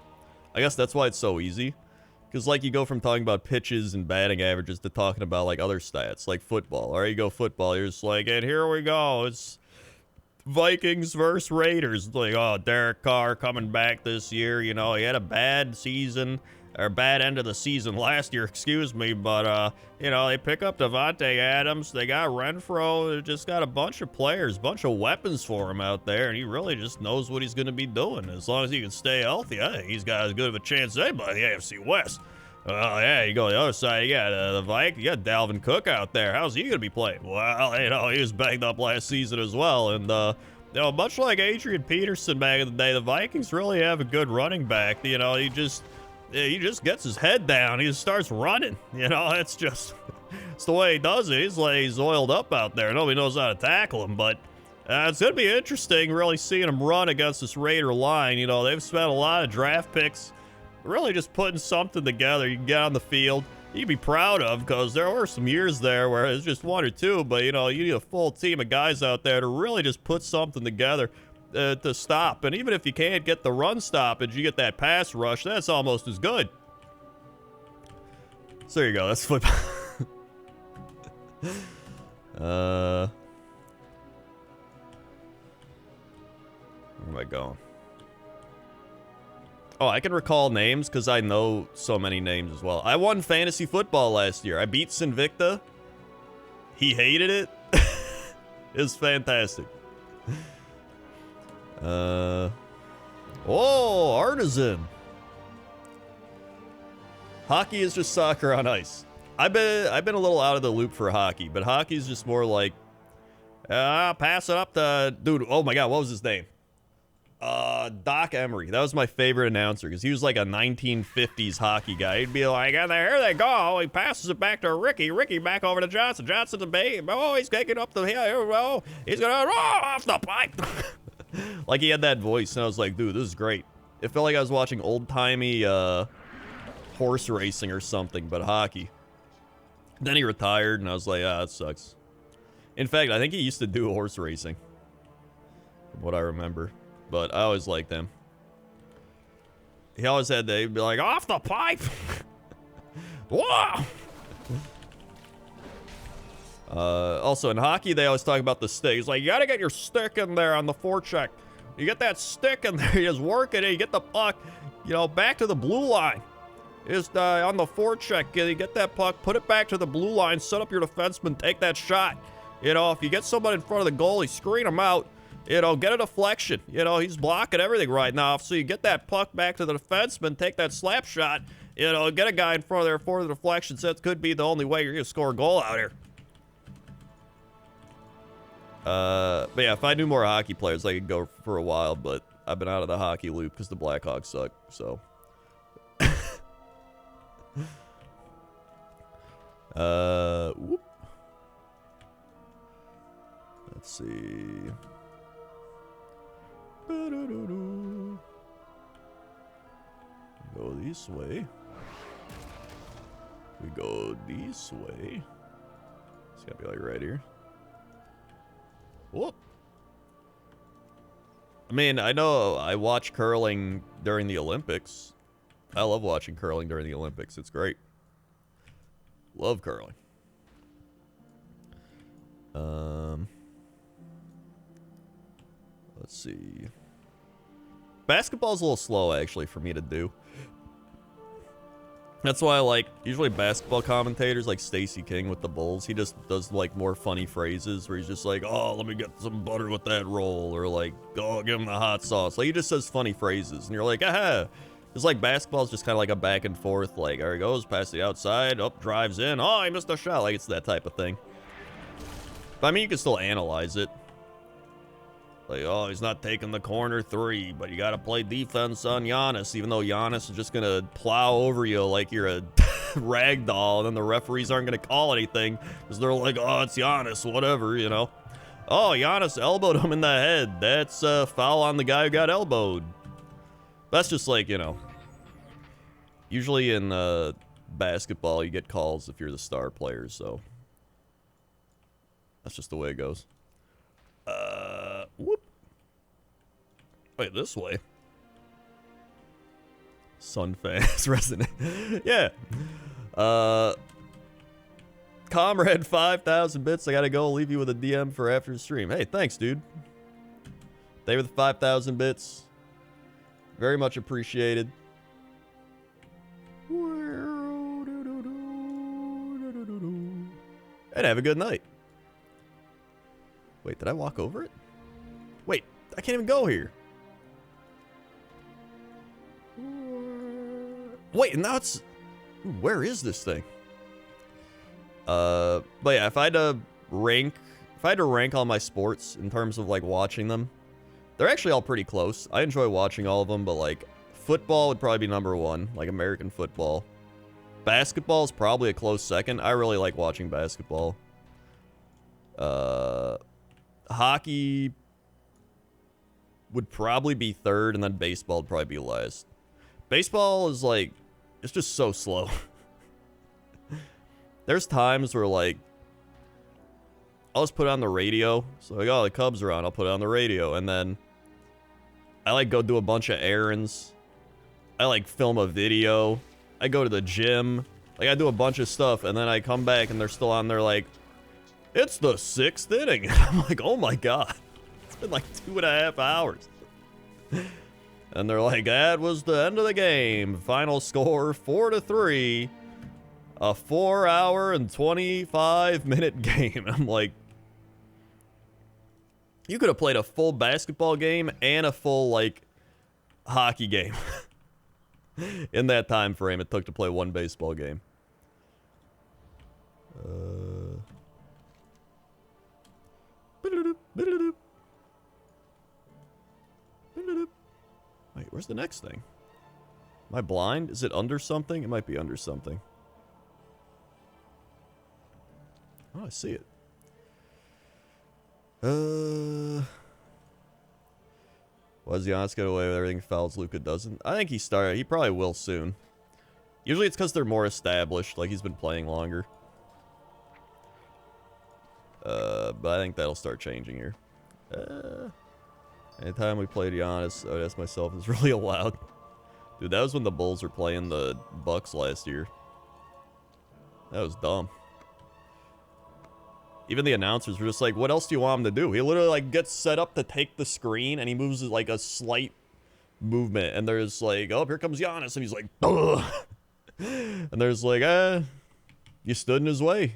I guess that's why it's so easy. Because like you go from talking about pitches and batting averages to talking about like other stats, like football. Or you go football, you're just like, and here we go. It's Vikings versus Raiders. Like, oh, Derek Carr coming back this year. You know, he had a bad season, or bad end of the season last year, excuse me. But, you know, they pick up Devontae Adams. They got Renfro. They just got a bunch of players, bunch of weapons for him out there. And he really just knows what he's going to be doing. As long as he can stay healthy, I think he's got as good of a chance as anybody in the AFC West. Yeah, you go to the other side, you got the Vikings, you got Dalvin Cook out there. How's he going to be playing? Well, you know, he was banged up last season as well. And, you know, much like Adrian Peterson back in the day, the Vikings really have a good running back. You know, he just gets his head down. He just starts running. You know, it's the way he does it. He's oiled up out there. Nobody knows how to tackle him, but it's going to be interesting really seeing him run against this Raider line. You know, they've spent a lot of draft picks really just putting something together you can get on the field, you can be proud of, because there were some years there where it's just one or two, but, you know, you need a full team of guys out there to really just put something together to stop. And even if you can't get the run stoppage, you get that pass rush, that's almost as good. So there you go, that's football. Where am I going? Oh, I can recall names because I know so many names as well. I won fantasy football last year. I beat Sinvicta. He hated it. It was fantastic. Oh, Artisan. Hockey is just soccer on ice. I've been a little out of the loop for hockey, but hockey is just more like, pass it up to, dude, oh my God, what was his name? Doc Emery. That was my favorite announcer because he was like a 1950s hockey guy. He'd be like, and here they go. He passes it back to Ricky. Ricky back over to Johnson. Johnson to Babe. Oh, he's kicking up the hill. Oh, he's going to off the pipe. Like he had that voice, and I was like, dude, this is great. It felt like I was watching old-timey horse racing or something, but hockey. Then he retired, and I was like, that sucks. In fact, I think he used to do horse racing, from what I remember. But I always liked him. He always had he'd be like, off the pipe! Whoa! Also, in hockey, they always talk about the stick. He's like, you gotta get your stick in there on the forecheck. You get that stick in there, you just work it, you get the puck, you know, back to the blue line. Just on the forecheck, you get that puck, put it back to the blue line, set up your defenseman, take that shot. You know, if you get somebody in front of the goalie, screen him out. You know, get a deflection. You know, he's blocking everything right now. So you get that puck back to the defenseman, take that slap shot, you know, get a guy in front of there for the deflection. So that could be the only way you're going to score a goal out here. But yeah, if I knew more hockey players, I could go for a while. But I've been out of the hockey loop because the Blackhawks suck. So. Whoop. Let's see. Go this way. We go this way. It's gotta be like right here. Whoop. I mean, I know I watch curling during the Olympics. I love watching curling during the Olympics. It's great. Love curling. Let's see. Basketball's a little slow, actually, for me to do. That's why I like, usually basketball commentators like Stacey King with the Bulls, he just does like more funny phrases where he's just like, oh, let me get some butter with that roll, or like, oh, give him the hot sauce. Like, he just says funny phrases, and you're like, aha. It's like basketball's just kind of like a back and forth, like, there he goes, past the outside, up, drives in, oh, I missed a shot. Like, it's that type of thing. But I mean, you can still analyze it. Like, oh, he's not taking the corner three, but you got to play defense on Giannis, even though Giannis is just going to plow over you like you're a rag doll, and then the referees aren't going to call anything because they're like, oh, it's Giannis, whatever, you know. Oh, Giannis elbowed him in the head. That's a foul on the guy who got elbowed. That's just like, you know, usually in basketball, you get calls if you're the star player, so that's just the way it goes. Whoop. Wait, this way. Sunfast resident. Yeah. Comrade 5,000 bits. I gotta go. I'll leave you with a DM for after the stream. Hey, thanks, dude. Thank you for the 5,000 bits. Very much appreciated. And have a good night. Wait, did I walk over it? Wait, I can't even go here. Wait, and now it's... Ooh, where is this thing? But yeah, if I had to rank all my sports in terms of like watching them, they're actually all pretty close. I enjoy watching all of them, but like football would probably be number one, like American football. Basketball is probably a close second. I really like watching basketball. Hockey would probably be third, and then baseball would probably be last. Baseball is like, it's just so slow. There's times where like, I'll just put on the radio. So like, oh, the Cubs are on, I'll put it on the radio, and then I like go do a bunch of errands. I like film a video. I go to the gym. Like I do a bunch of stuff, and then I come back and they're still on there like, it's the 6th inning. And I'm like, oh my God. It's been like 2.5 hours. And they're like, that was the end of the game. Final score 4-3. A 4-hour and 25-minute game. I'm like, you could have played a full basketball game and a full, like, hockey game. In that time frame it took to play one baseball game. Wait, where's the next thing? Am I blind? Is it under something? It might be under something. Oh, I see it. Why does Giannis get away with everything fouls Luka doesn't? I think he probably will soon. Usually it's because they're more established, like he's been playing longer. But I think that'll start changing here. Anytime we played Giannis, I would ask myself, is really allowed? Dude, that was when the Bulls were playing the Bucks last year. That was dumb. Even the announcers were just like, what else do you want him to do? He literally like gets set up to take the screen and he moves like a slight movement. And there's like, oh, here comes Giannis. And he's like, ugh. And there's like, you stood in his way.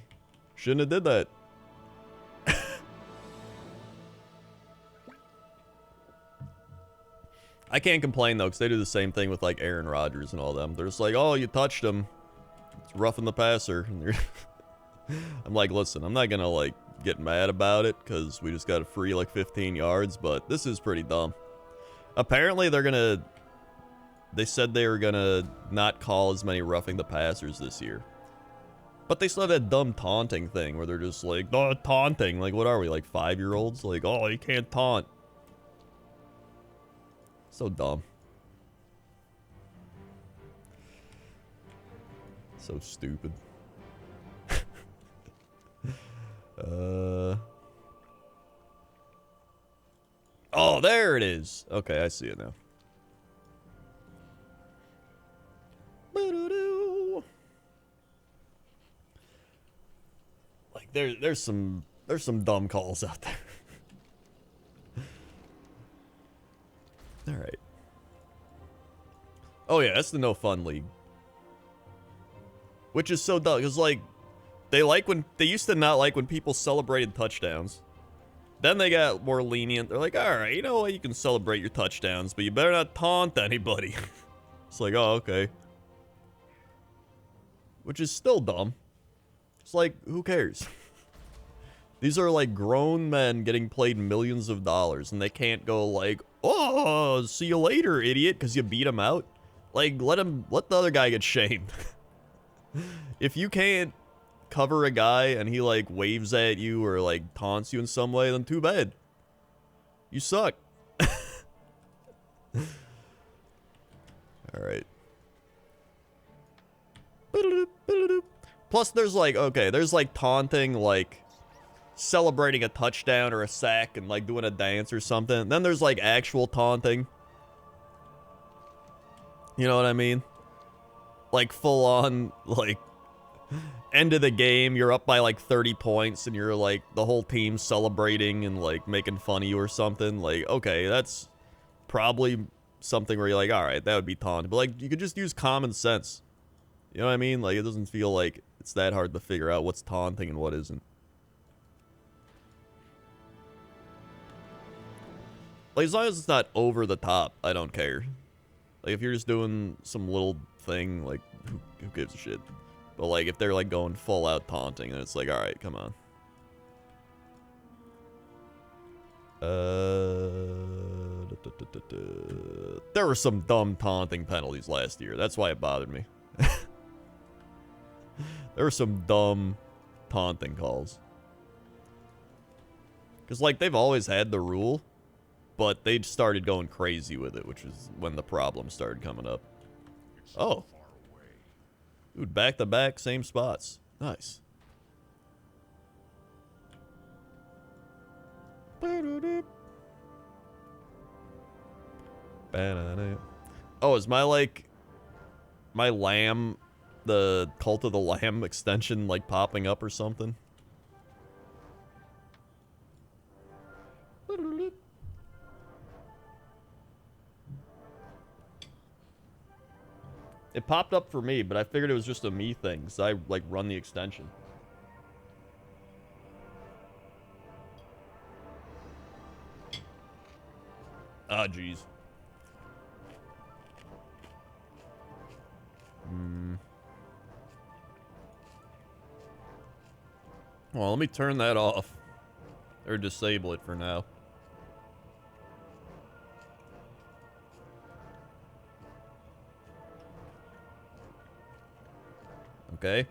Shouldn't have did that. I can't complain though, because they do the same thing with like Aaron Rodgers and all them. They're just like, oh, you touched him. It's roughing the passer. And I'm like, listen, I'm not gonna like get mad about it because we just got a free like 15 yards, but this is pretty dumb. Apparently they said they were gonna not call as many roughing the passers this year. But they still have that dumb taunting thing where they're just like, oh, taunting. Like, what are we, like 5-year-olds? Like, oh, you can't taunt. So dumb. So stupid. Oh, there it is. Okay, I see it now. Like there's some dumb calls out there. All right. Oh yeah, that's the no fun league. Which is so dumb, because, like, they used to not like when people celebrated touchdowns. Then they got more lenient. They're like, alright, you know what, you can celebrate your touchdowns, but you better not taunt anybody. It's like, oh, okay. Which is still dumb. It's like, who cares? These are, like, grown men getting paid millions of dollars, and they can't go, like, oh, see you later, idiot, because you beat him out. Like, let the other guy get shamed. If you can't cover a guy and he, like, waves at you or, like, taunts you in some way, then too bad. You suck. Alright. Plus, there's, like, okay, there's, like, taunting, like, celebrating a touchdown or a sack and, like, doing a dance or something. Then there's, like, actual taunting. You know what I mean? Like, full on, like, end of the game, you're up by like 30 points and you're like, the whole team's celebrating and like making fun of you or something. Like, okay, that's probably something where you're like, alright, that would be taunting. But like, you could just use common sense. You know what I mean? Like, it doesn't feel like it's that hard to figure out what's taunting and what isn't. Like, as long as it's not over the top, I don't care. Like, if you're just doing some little thing, like, who gives a shit? But, like, if they're, like, going full-out taunting, then it's like, alright, come on. There were some dumb taunting penalties last year. That's why it bothered me. There were some dumb taunting calls. Because, like, they've always had the rule, but they started going crazy with it, which is when the problem started coming up. Oh. Dude, back-to-back, same spots. Nice. Oh, is my, like, my lamb, the Cult of the Lamb extension, like, popping up or something? It popped up for me, but I figured it was just a me thing, because I, like, run the extension. Ah, jeez. Well, let me turn that off. Or disable it for now. Okay.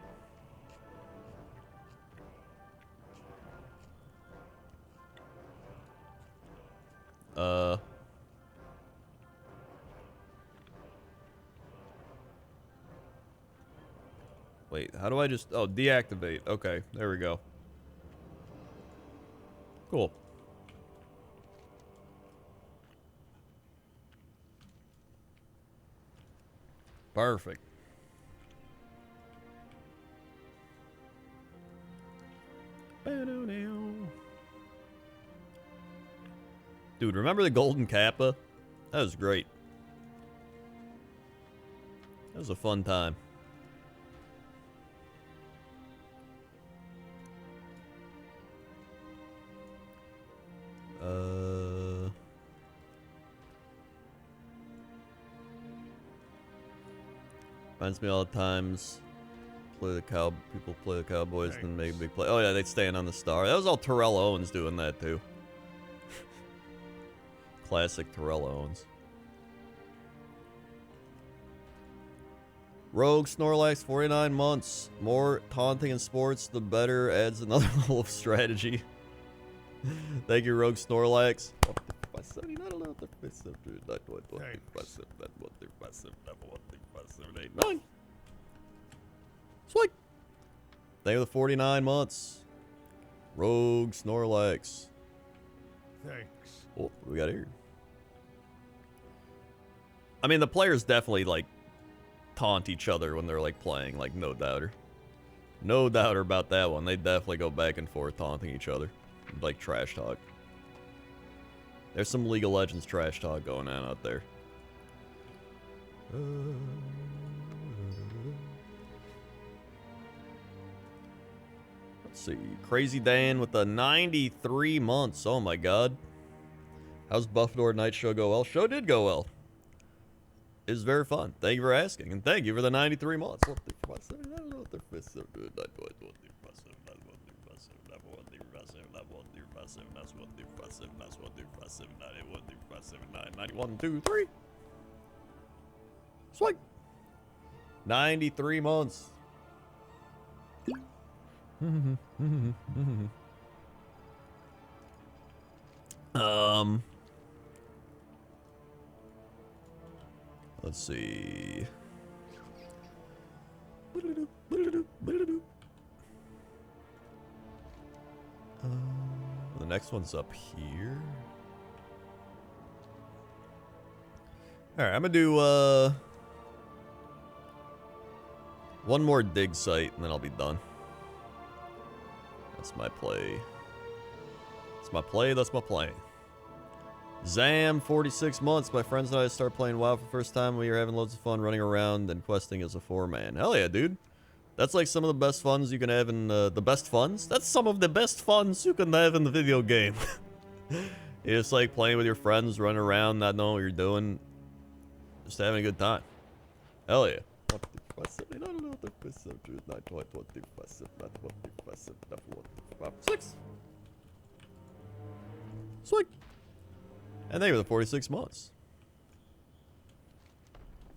Wait, how do I just... Oh, deactivate. Okay, there we go. Cool. Perfect. Dude, remember the Golden Kappa? That was great. That was a fun time. Reminds me all the times people play the Cowboys, then make a big play. Oh yeah, they stand on the star. That was all Terrell Owens doing that too. Classic Terrell Owens. Rogue Snorlax, 49 months. More taunting in sports, the better. Adds another level of strategy. Thank you, Rogue Snorlax. Sweet. Thank you for the 49 months. Rogue Snorlax. Thanks. Oh, what we got here? I mean, the players definitely, like, taunt each other when they're, like, playing. Like, no doubter. No doubter about that one. They definitely go back and forth taunting each other. Like, trash talk. There's some League of Legends trash talk going on out there. Let's see. Crazy Dan with the 93 months. Oh my god. How's Buffalo Night Show go well? Show did go well. It was very fun. Thank you for asking. And thank you for the 93 months. What the fuck? I don't know what the fuck so good. One, 2, 3. Swing. 93 months. Let's see. The next one's up here. Alright, I'm gonna do one more dig site and then I'll be done. That's my play. That's my play, that's my play. Zam, 46 months. My friends and I started playing WoW for the first time. We were having loads of fun running around and questing as a 4-man. Hell yeah, dude. That's like some of the best funs you can have in the best funs. That's some of the best funs you can have in the video game. You're just like playing with your friends, running around, not knowing what you're doing. Just having a good time. Hell yeah. 6. Sweet. And they were the 46 months.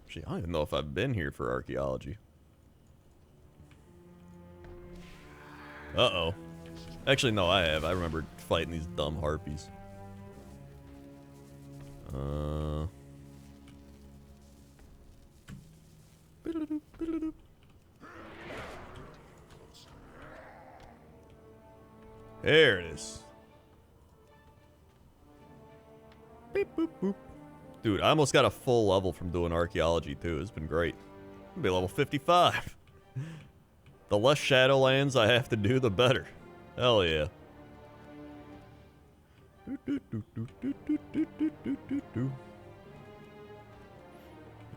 Actually, I don't even know if I've been here for archaeology. Uh-oh. Actually, no, I have. I remember fighting these dumb harpies. There it is. Beep, boop, boop. Dude, I almost got a full level from doing archaeology, too. It's been great. I'll be level 55. The less Shadowlands I have to do, the better. Hell yeah.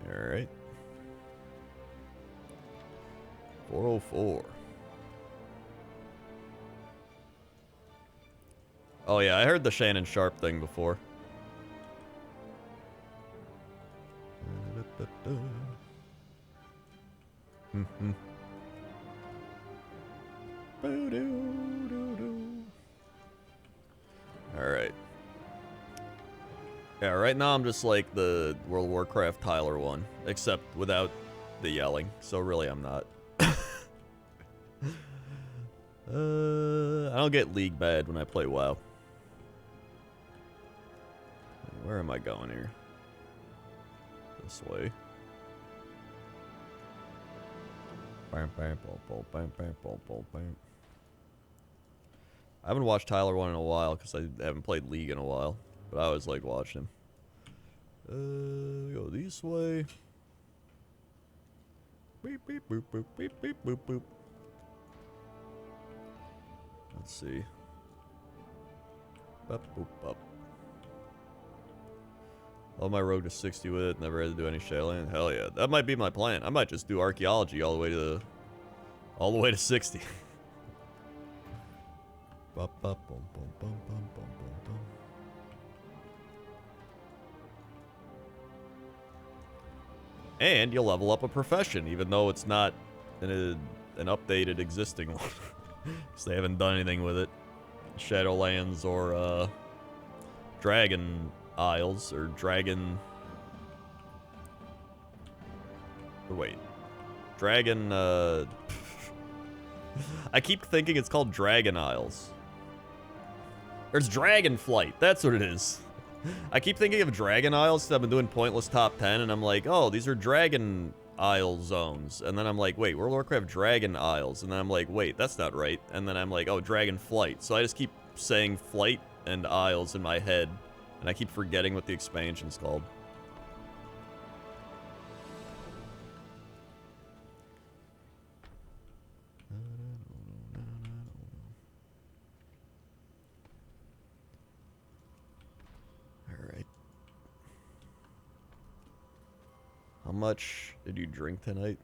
Alright. 404. Oh yeah, I heard the Shannon Sharp thing before. Alright. Yeah, right now I'm just like the World of Warcraft Tyler one, except without the yelling, so really I'm not. I don't get League bad when I play WoW. Where am I going here? This way. I haven't watched Tyler 1 in a while because I haven't played League in a while. But I always like watching him. Go this way. Beep, beep, boop, boop, beep, beep, boop, boop. Let's see. Bup, boop, bup. Love my rogue to 60 with it. Never had to do any Shadowland. Hell yeah. That might be my plan. I might just do archaeology all the way to 60. Bup, bup, bum, bum, bum, bum, bum, bum, bum. And you'll level up a profession, even though it's not an updated existing one. Because they haven't done anything with it. Shadowlands or Dragon Isles or Dragon... Wait. Dragon... I keep thinking it's called Dragon Isles. There's Dragonflight. That's what it is. I keep thinking of Dragon Isles because I've been doing pointless top 10, and I'm like, oh, these are Dragon Isle zones. And then I'm like, wait, World of Warcraft Dragon Isles. And then I'm like, wait, that's not right. And then I'm like, oh, Dragonflight. So I just keep saying Flight and Isles in my head, and I keep forgetting what the expansion's called. How much did you drink tonight?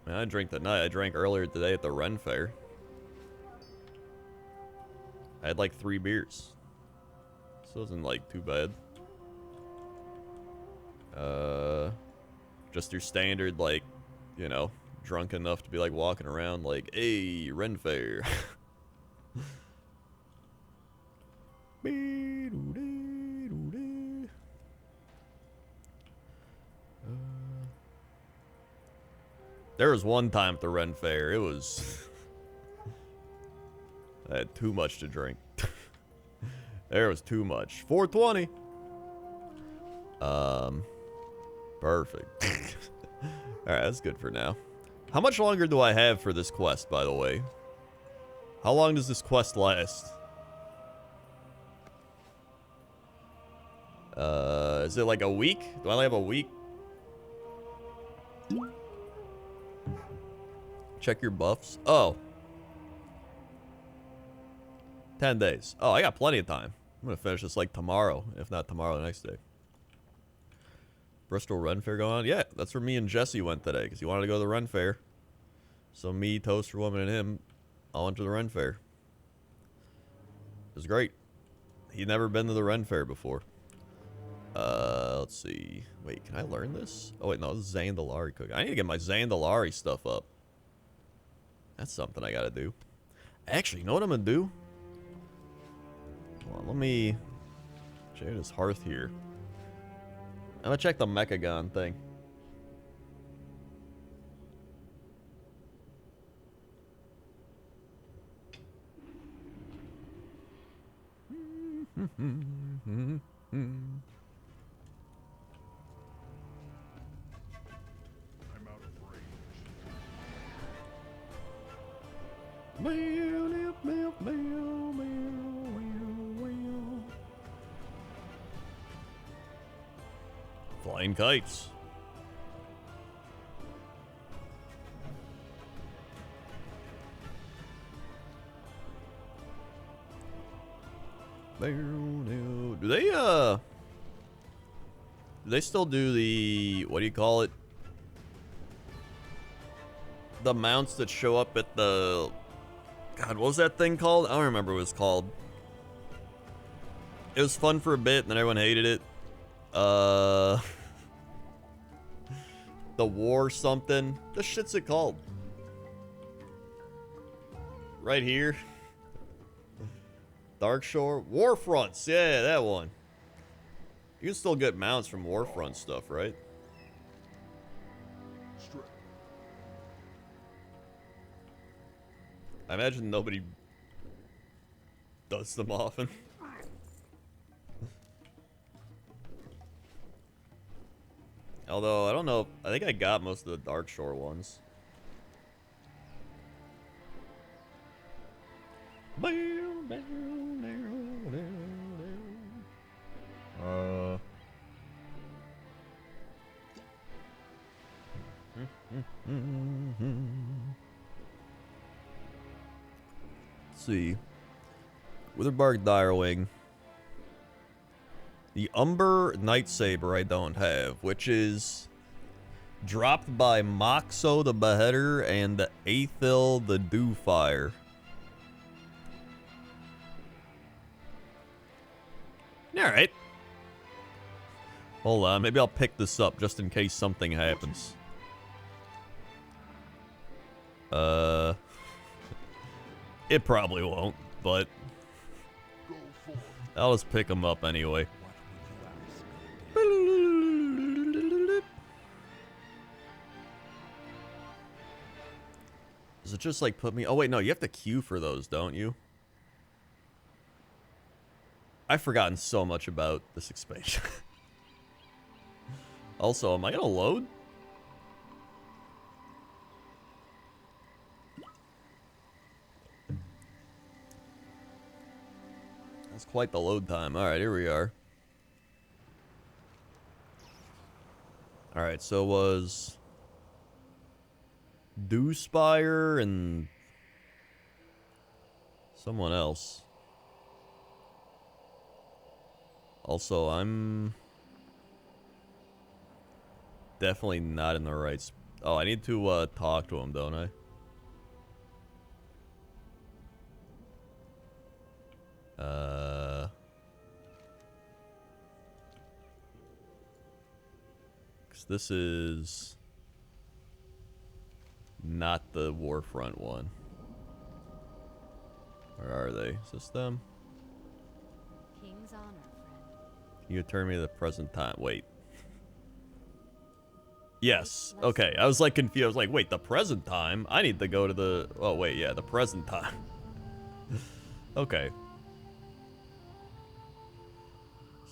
Man, I drank that night. I drank earlier today at the Ren Fair. I had like 3 beers. This wasn't like too bad. Just your standard, like, you know, drunk enough to be like walking around like, hey, Ren Fair. There was one time at the Ren Fair, it was... I had too much to drink. There was too much. 420! Perfect. Alright, that's good for now. How much longer do I have for this quest, by the way? How long does this quest last? Is it like a week? Do I only have a week? Check your buffs. Oh. 10 days. Oh, I got plenty of time. I'm gonna finish this like tomorrow. If not tomorrow, the next day. Bristol Ren Fair going on? Yeah, that's where me and Jesse went today, because he wanted to go to the Ren Fair. So me, Toaster Woman, and him all went to the Ren Fair. It was great. He'd never been to the Ren Fair before. Let's see. Wait, can I learn this? Oh, wait, no, this is Zandalari cooking. I need to get my Zandalari stuff up. That's something I gotta do. Actually, you know what I'm gonna do? Hold on, let me check this hearth here. I'm gonna check the Mechagon thing. I'm out of range. Flying kites. Do they still do the, what do you call it? The mounts that show up at the, God, what was that thing called? I don't remember what it was called. It was fun for a bit, and then everyone hated it. The war something. The shit's it called? Right here. Dark Shore. Warfronts. Yeah, that one. You can still get mounts from Warfront stuff, right? Straight. I imagine nobody does them often. Although, I don't know. I think I got most of the Dark Shore ones. Let's see. Witherbark Direwing. The Umber Nightsaber I don't have, which is dropped by Moxo the Beheader and Aethil the Dewfire. Alright. Hold on, maybe I'll pick this up just in case something happens. It probably won't, but I'll just pick them up anyway. Does it just like put me... Oh wait, no, you have to queue for those, don't you? I've forgotten so much about this expansion. Also, am I gonna load? That's quite the load time. Alright, here we are. Alright, so it was Dewspire and someone else. Also, I'm definitely not in the right Oh, I need to talk to him, don't I? Cause this is not the Warfront one. Where are they? Is this them? King's honor, friend. You turn me to the present time. Wait. Yes. Okay. I was like confused. I was like, wait, the present time? I need to go to the... Oh, wait. Yeah, the present time. Okay.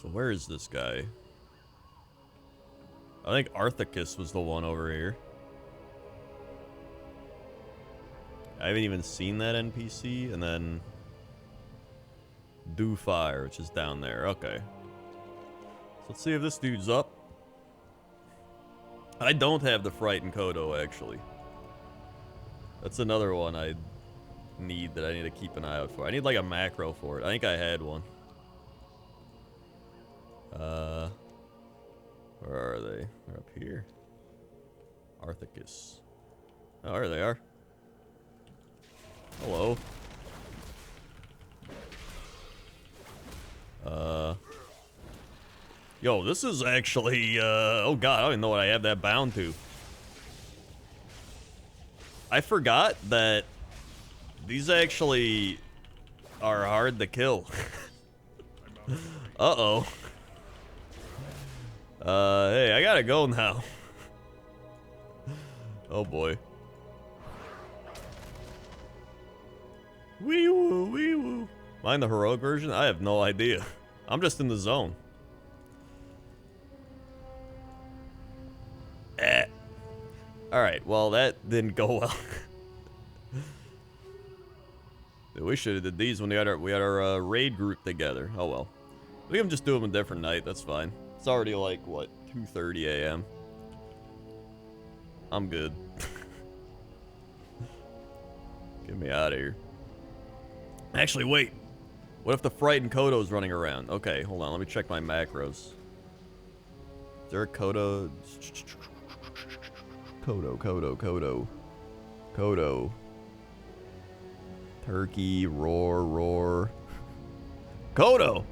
So where is this guy? I think Archaeology was the one over here. I haven't even seen that NPC. And then... Do Fire, which is down there. Okay. So let's see if this dude's up. I don't have the Frightened Kodo, actually. That's another one I need that I need to keep an eye out for. I need like a macro for it. I think I had one. Where are they? They're up here. Archaeology. Oh, there they are. Hello. Yo, this is actually, oh god, I don't even know what I have that bound to. I forgot that these actually are hard to kill. Uh-oh. Hey, I gotta go now. Oh boy. Wee woo, wee woo. Mine the heroic version? I have no idea. I'm just in the zone. Alright, well that didn't go well. We should have did these when we had our raid group together. Oh well. We can just do them a different night, that's fine. It's already like, what, 2:30 a.m. I'm good. Get me out of here. Actually, wait. What if the Frightened Kodo's running around? Okay, hold on, let me check my macros. Is there a Kodo? Kodo. Turkey, roar. Kodo!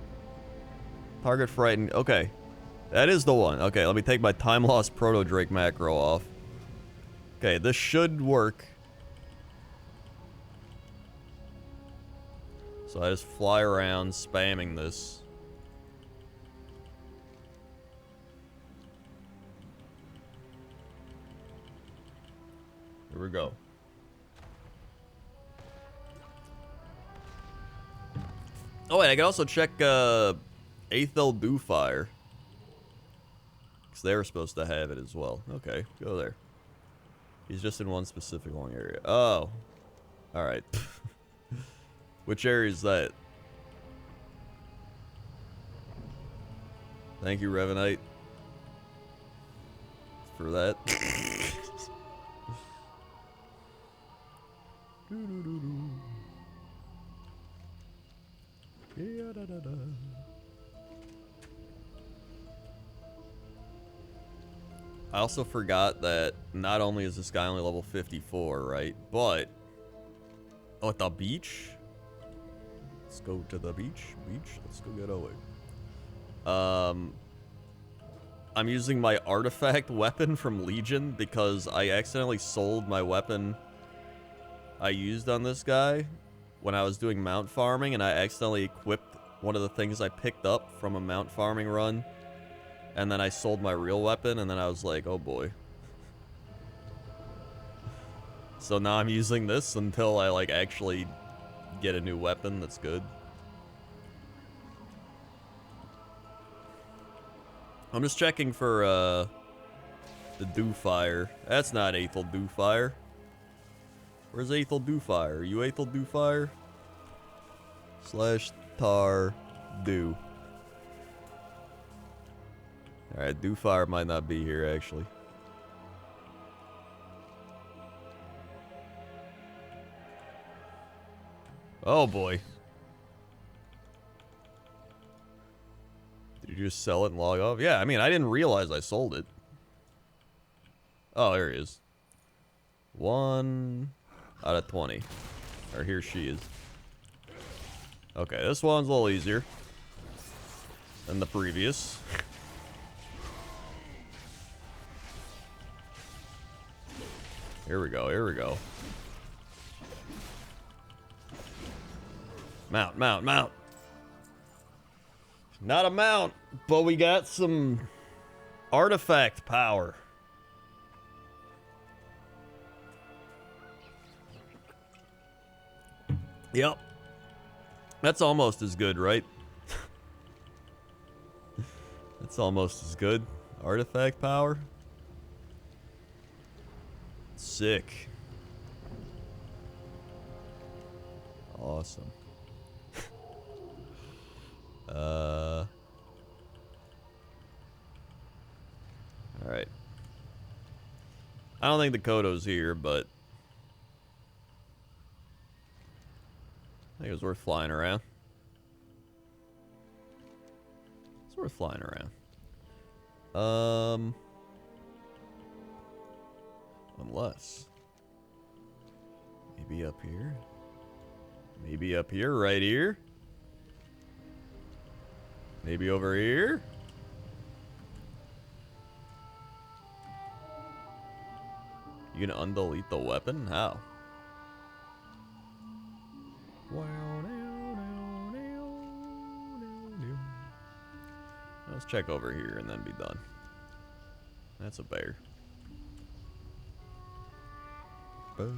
Target Frightened, okay. That is the one. Okay, let me take my Time Lost Proto Drake macro off. Okay, this should work. So I just fly around spamming this. Here we go. Oh wait, I can also check Aethel Dewfire. Because they were supposed to have it as well. Okay, go there. He's just in one specific long area. Oh. Alright. Which area is that? Thank you, Revenite. For that. I also forgot that not only is this guy only level 54, right? But... Oh, at the beach? Let's go to the beach. Let's go get away. I'm using my artifact weapon from Legion because I accidentally sold my weapon I used on this guy when I was doing mount farming, and I accidentally equipped one of the things I picked up from a mount farming run, and then I sold my real weapon, and then I was like, oh boy. So now I'm using this until I like actually get a new weapon that's good. I'm just checking for the Dewfire. That's not Aethel Dewfire. Where's Aethel Dewfire? Are you Aethel Dewfire? / tar dew. Alright, Dewfire might not be here actually. Oh boy. Did you just sell it and log off? Yeah, I mean, I didn't realize I sold it. Oh, there he is. 1 out of 20. Or here she is. Okay, this one's a little easier than the previous. Here we go, here we go. Mount, mount, mount. Not a mount, but we got some artifact power. Yep. That's almost as good, right? That's almost as good. Artifact power. Sick. Awesome. Alright. I don't think the Kodo's here, but I think it was worth flying around. It's worth flying around. Unless maybe up here. Maybe up here, right here. Maybe over here. You gonna undelete the weapon? How? Let's check over here and then be done. That's a bear. You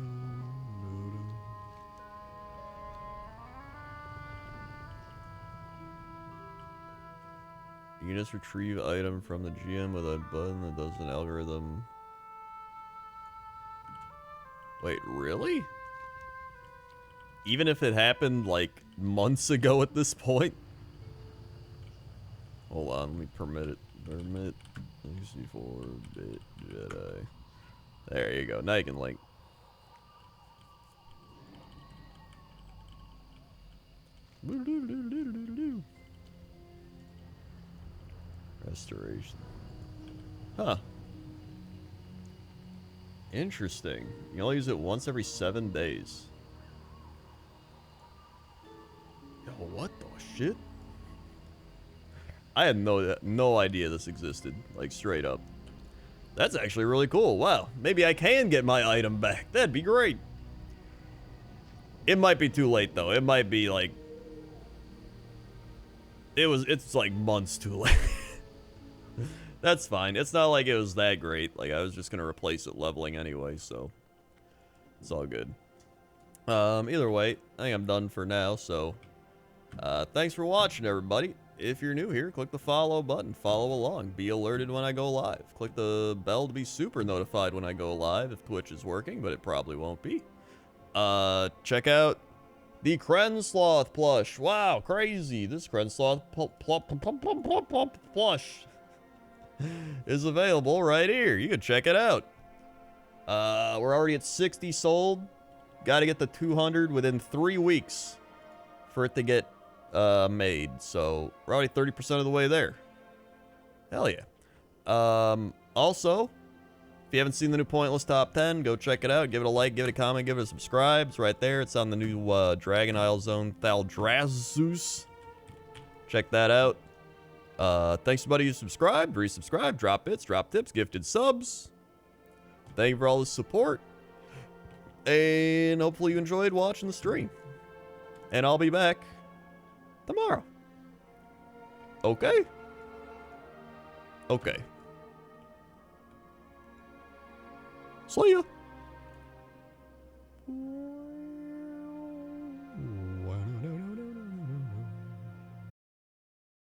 can just retrieve item from the GM with a button that does an algorithm. Wait, really? Even if it happened like months ago at this point? Hold on, let me permit it. Permit 64-bit Jedi. There you go. Now you can link. Restoration. Huh. Interesting. You can only use it once every 7 days. Yo, what the shit? I had no idea this existed, like straight up. That's actually really cool. Wow, maybe I can get my item back. That'd be great. It might be too late though. It might be like it's like months too late. That's fine. It's not like it was that great. Like I was just gonna replace it leveling anyway, so it's all good. Either way, I think I'm done for now, so thanks for watching, everybody. If you're new here, click the follow button, follow along, be alerted when I go live. Click the bell to be super notified when I go live if Twitch is working, but it probably won't be. Check out the Crensloth plush. Wow, crazy. This Crensloth plush is available right here. You can check it out. We're already at 60 sold. Got to get the 200 within 3 weeks for it to get made, so we're already 30% of the way there. Hell yeah. Also, if you haven't seen the new Pointless Top 10, go check it out. Give it a like, give it a comment, give it a subscribe. It's right there. It's on the new Dragon Isle Zone Thaldraszus. Check that out. Thanks to everybody who subscribed, resubscribed, drop bits, drop tips, gifted subs. Thank you for all the support. And hopefully you enjoyed watching the stream. And I'll be back tomorrow. Okay? Okay. See ya.